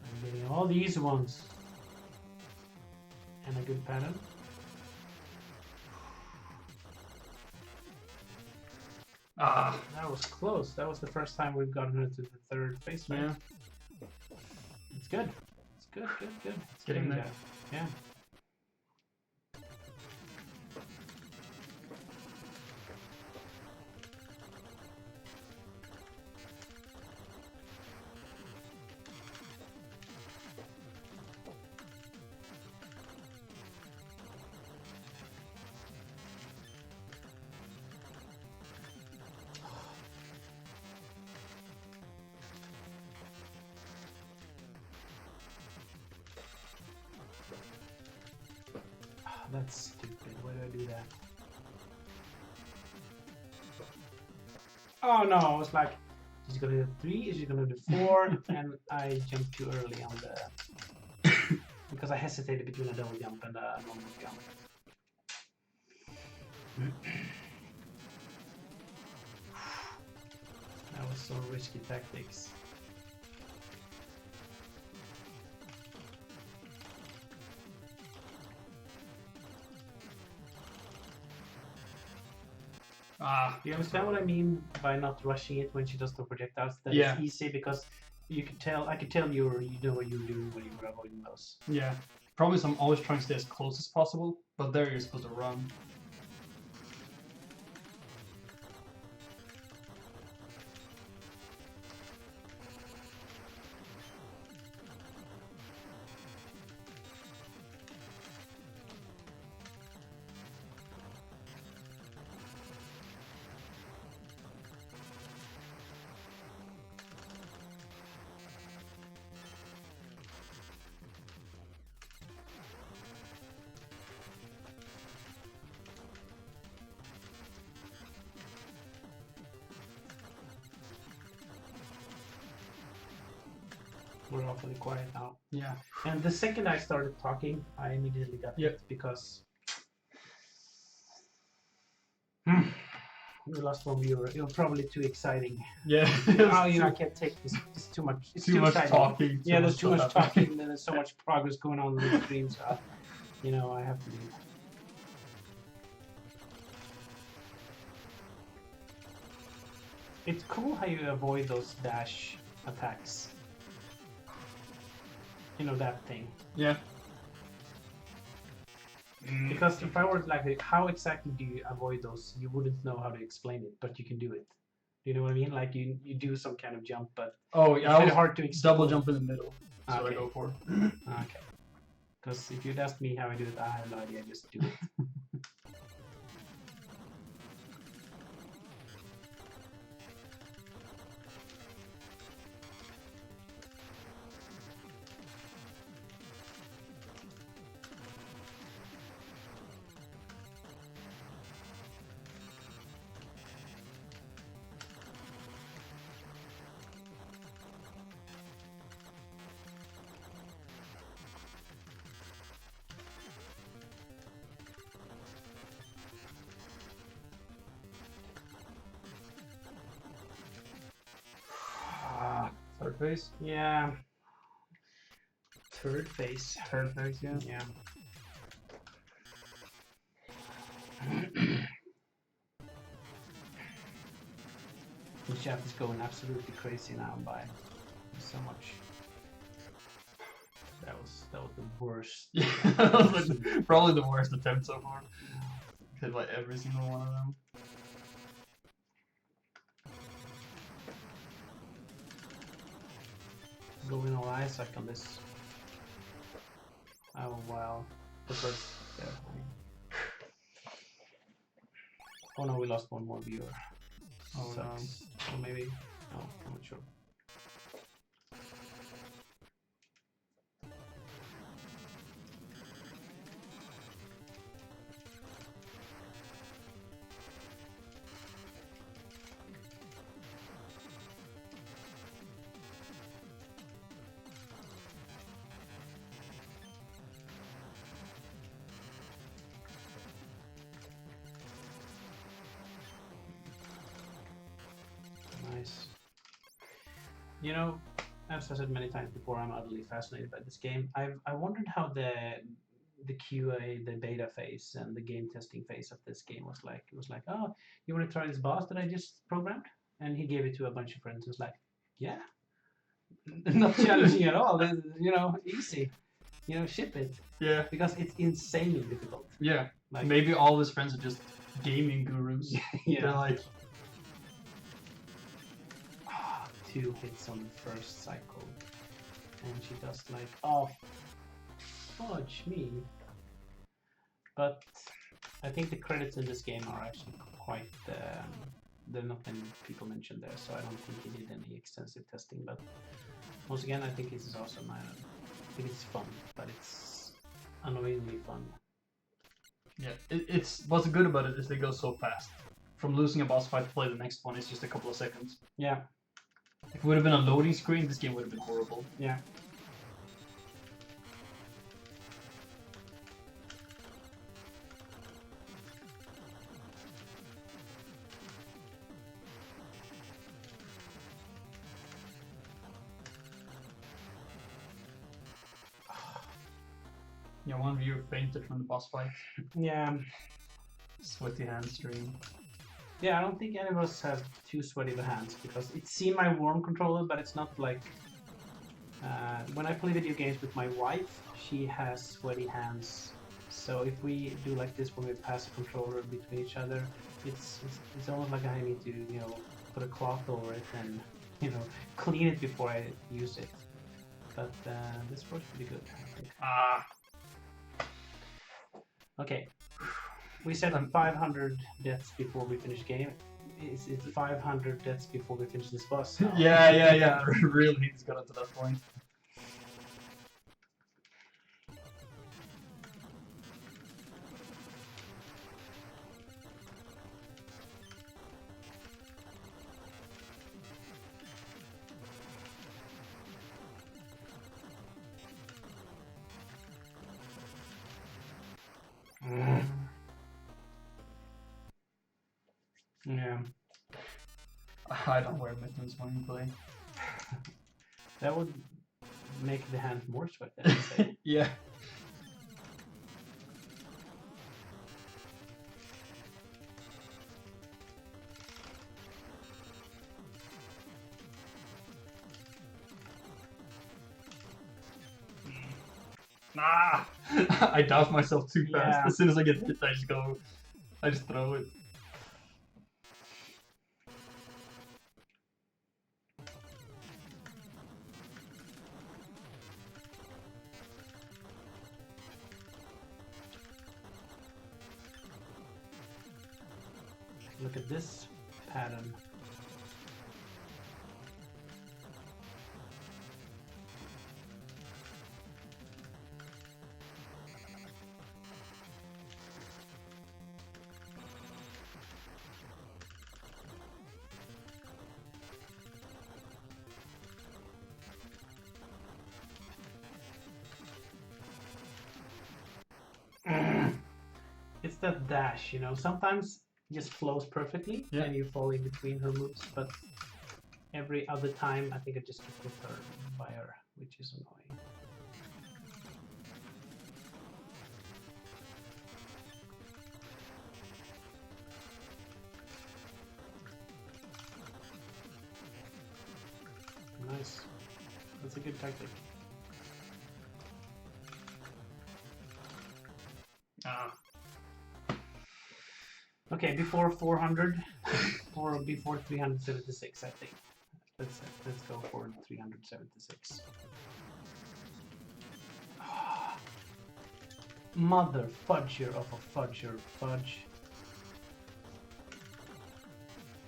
I'm getting all these ones. And a good pattern. Ah. That was close. That was the first time we've gotten into the 3rd phase, right? Yeah. It's good. It's good, good, good. It's Getting there. Yeah. That's stupid. Why do I do that? Oh no, I was like, is she gonna do 3? Is she gonna do 4? And I jumped too early on the... because I hesitated between a double jump and a normal jump. That was so risky tactics. You understand what I mean by not rushing it when she does the projectiles? That Yeah. it's easy because you could tell. I could tell you know what you were doing when you were avoiding those. Yeah. Probably I'm always trying to stay as close as possible, but there you're supposed to run. We're awfully quiet now. Yeah. And the second I started talking, I immediately got hit because we lost one viewer. It was probably too exciting. Yeah. Oh, you know, I can't take this. It's too much. It's too much exciting. talking. Yeah, there's too much stuff talking. happening. And there's so much progress going on in the stream. So, you know, I have to leave. It's cool how you avoid those dash attacks. You know, that thing. Yeah. Because if I were like, how exactly do you avoid those? You wouldn't know how to explain it, but you can do it. You know what I mean? Like you do some kind of jump, but Oh, it's yeah, I very was hard to explain. double jump in the middle. That's what I Okay. go for. Okay. Because if you'd asked me how I do it, I have no idea. I just do it. Third phase? Yeah. Third phase. Third phase, yeah. Yeah. The chat is going absolutely crazy now by so much. That was the worst. Yeah, that was like probably the worst attempt so far. Hit like every single one of them. Going all Isaac on this. Oh wow. The first there. Oh no, we lost one more viewer. Oh no. Sucks. Or maybe. No, I'm not sure. Nice. You know, as I said many times before, I'm utterly fascinated by this game. I wondered how the QA, the beta phase, and the game testing phase of this game was like. It was like, oh, you want to try this boss that I just programmed? And he gave it to a bunch of friends. It was like, yeah, not challenging at all. You know, easy. You know, ship it. Yeah. Because it's insanely difficult. Yeah. Like maybe all his friends are just gaming gurus. yeah. They're like, 2 hits on the first cycle, and she does like, oh, fudge me. But I think the credits in this game are actually quite. There are not many people mentioned there, so I don't think he did any extensive testing. But once again, I think this is awesome. I think it's fun, but it's annoyingly fun. Yeah, it's what's good about it is they go so fast. From losing a boss fight to play the next one is just a couple of seconds. Yeah. If it would have been a loading screen, this game would have been horrible. Yeah. Yeah, one viewer fainted from the boss fight. Yeah. Sweaty hand stream. Yeah, I don't think any of us have too sweaty of hands because it's semi-warm controller, but it's not like when I play video games with my wife, she has sweaty hands. So if we do like this when we pass a controller between each other, it's almost like I need to put a cloth over it and clean it before I use it. But this works pretty good, I think. Okay. We said 500 deaths before we finish game. It's 500 deaths before we finish this boss. Yeah. Really, he's got it to that point. Yeah. I don't wear mittens when you play. That would make the hand more sweaty, I would say. Yeah. Nah! I doubt myself too fast. Yeah. As soon as I get hit, I just throw it. Look at this pattern. It's that dash, sometimes it just flows perfectly and you fall in between her moves, but every other time I think I just get hit by her, which is annoying. Nice. That's a good tactic. Okay, before 400 or before 376, I think. Let's go for 376. Mother fudger of a fudger fudge.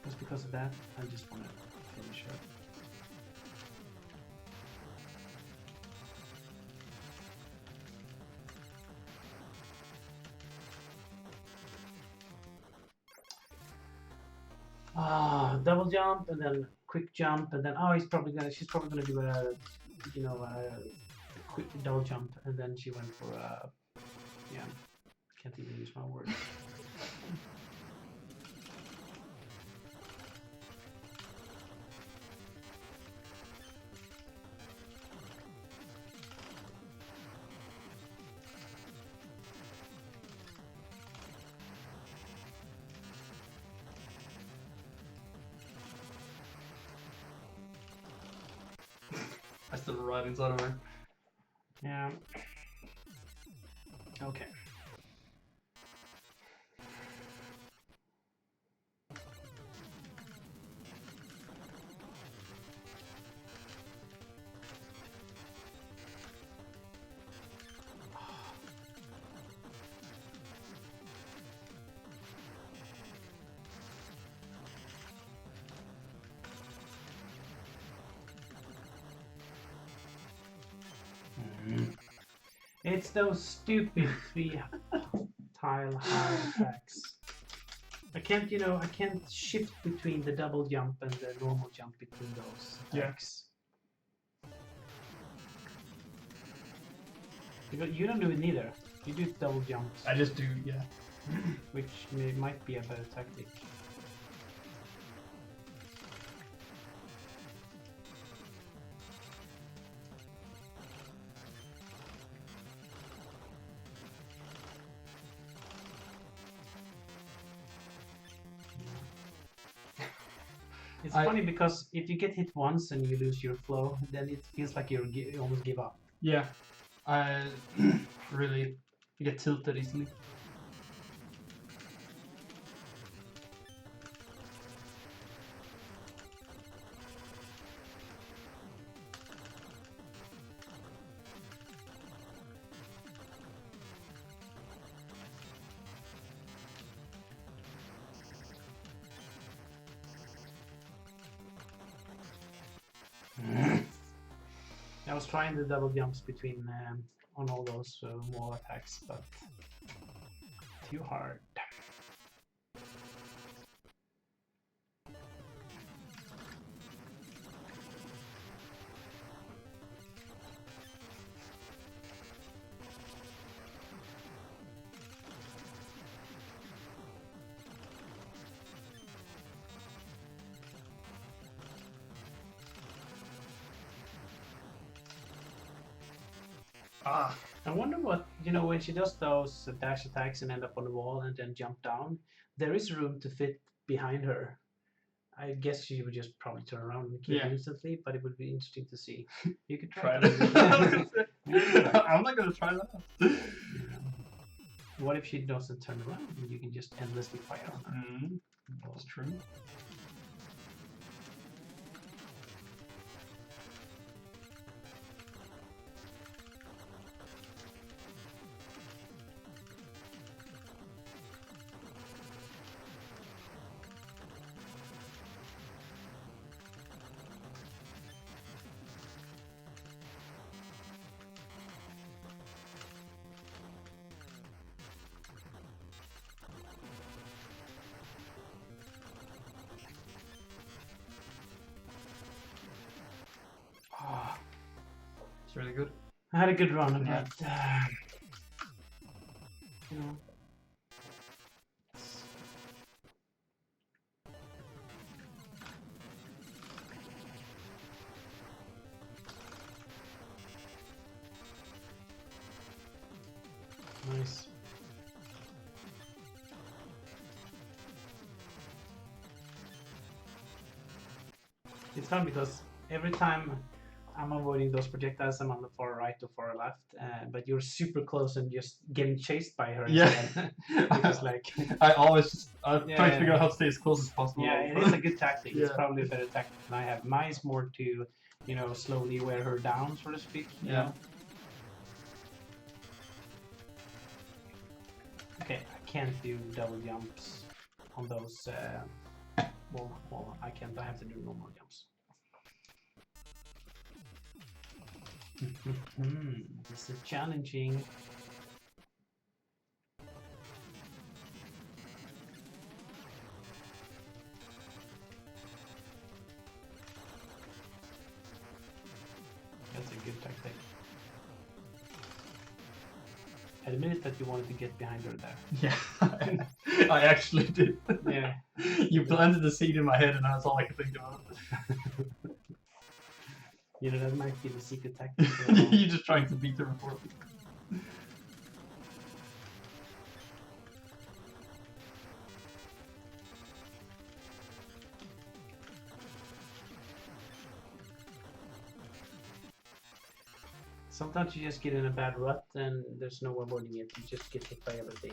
Just because of that, I just want to finish her. Double jump and then quick jump and then she's probably gonna do a quick double jump and then she went for a can't even use my words. I still right inside of her. Yeah. Okay. It's those stupid 3 pile high attacks. I can't, I can't shift between the double jump and the normal jump between those attacks. You don't do it neither. You do double jumps. I just do, yeah. Which might be a better tactic. It's funny because if you get hit once and you lose your flow, then it feels like you almost give up. Yeah, I really get tilted easily. I was trying the double jumps between on all those wall attacks, but too hard. I wonder what, when she does those dash attacks and end up on the wall and then jump down, there is room to fit behind her. I guess she would just probably turn around and kill instantly, but it would be interesting to see. You could try that. I'm not going to try that. What if she doesn't turn around and you can just endlessly fire on her? That's true. It's really good. I had a good run, but nice. It's fun because every time I'm avoiding those projectiles, I'm on the far right or far left, but you're super close and just getting chased by her. Yeah. Because like I always try to figure out how to stay as close as possible. Yeah, it is a good tactic. It's probably a better tactic than I have. Mine's more to, slowly wear her down, so to speak. Yeah. Okay, I can't do double jumps on those. Well, I can't. I have to do normal jumps. This is challenging. That's a good tactic. Admit that you wanted to get behind her there. Yeah, I actually did. Yeah. You planted the seed in my head and that's all I could think about. That might be the secret tactic. You're just trying to beat her before. Sometimes you just get in a bad rut and there's no avoiding it. You just get hit by everything.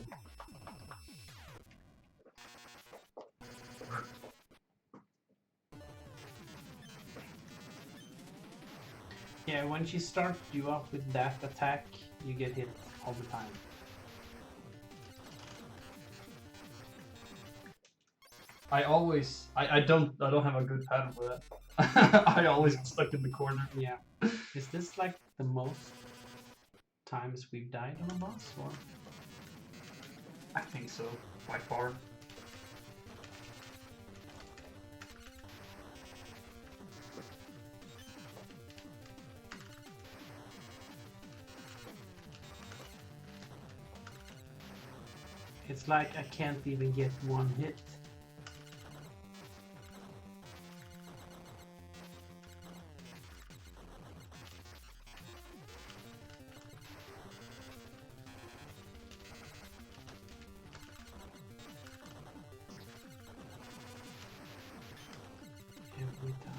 Yeah, when she starts you off with that attack, you get hit all the time. I don't have a good pattern for that. I always get stuck in the corner. Yeah. Is this like the most times we've died on a boss, or? I think so, by far. It's like I can't even get one hit. Every time.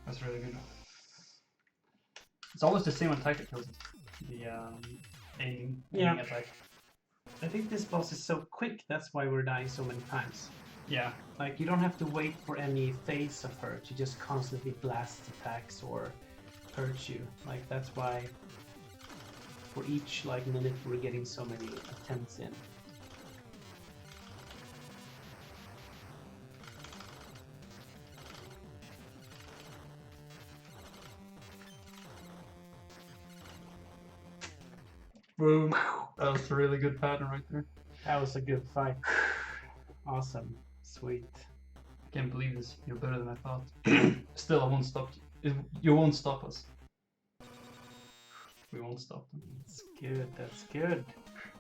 That's really good. It's always the same attack that kills it. The aiming attack. I think this boss is so quick, that's why we're dying so many times. Yeah. Like, you don't have to wait for any phase of hurt, you just constantly blast attacks or hurt you. Like, that's why for each like minute we're getting so many attempts in. Boom. That was a really good pattern right there. That was a good fight. Awesome. Sweet. I can't believe this. You're better than I thought. Still, I won't stop you. You won't stop us. We won't stop them. That's good. That's good.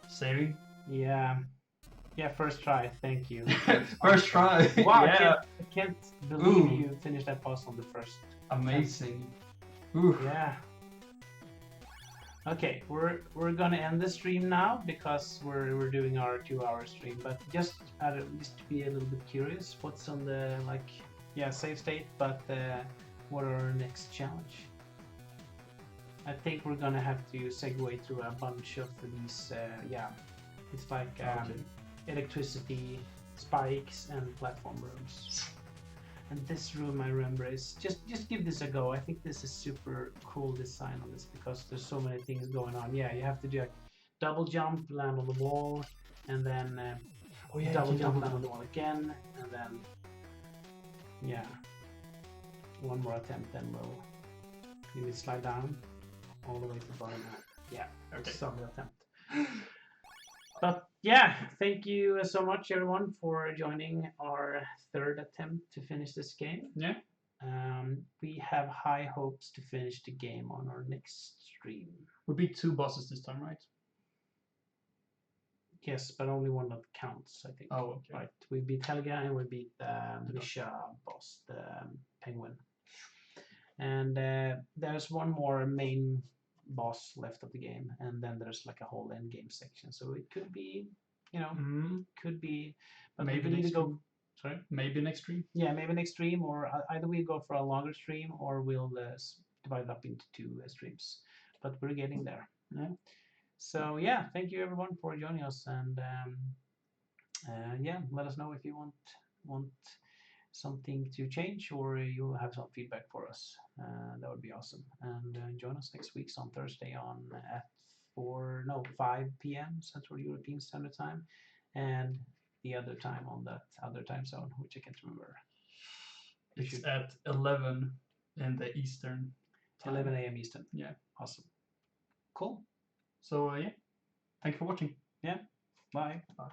Saving? Yeah. Yeah, first try. Thank you. First try. Wow, Yeah. I can't believe Ooh. you finished that boss on the first. Amazing. Ooh. Yeah. Okay, we're gonna end the stream now because we're doing our 2-hour stream. But just to be a little bit curious, what's on the save state? But what are our next challenge? I think we're gonna have to segue through a bunch of these. It's like electricity spikes and platform rooms. And this room, I remember, is just give this a go. I think this is super cool design on this because there's so many things going on. Yeah, you have to do a double jump, land on the wall, and then double jump, land on the wall again, and then one more attempt. Then we'll maybe slide down all the way to the bottom. Yeah, okay, solid attempt. But yeah, thank you so much everyone for joining our third attempt to finish this game. Yeah. We have high hopes to finish the game on our next stream. We'll beat 2 bosses this time, right? Yes, but only one that counts, I think. Oh, okay. Right. We beat Helga and we beat the Misha boss, the penguin. And there's one more main boss left of the game, and then there's like a whole end game section. So it could be, could be. But maybe we need to go. Stream. Sorry, maybe next stream. Yeah, maybe next stream, or either we go for a longer stream, or we'll divide it up into 2 streams. But we're getting there. Yeah. So yeah, thank you everyone for joining us, and let us know if you want something to change or you have some feedback for us. That would be awesome. And join us next week on Thursday at 5 p.m. Central European Standard Time, and the other time on that other time zone, which I can't remember. It's at 11 in the Eastern time. 11 a.m. Eastern. Yeah. Awesome. Cool. So thank you for watching. Yeah. Bye. Bye.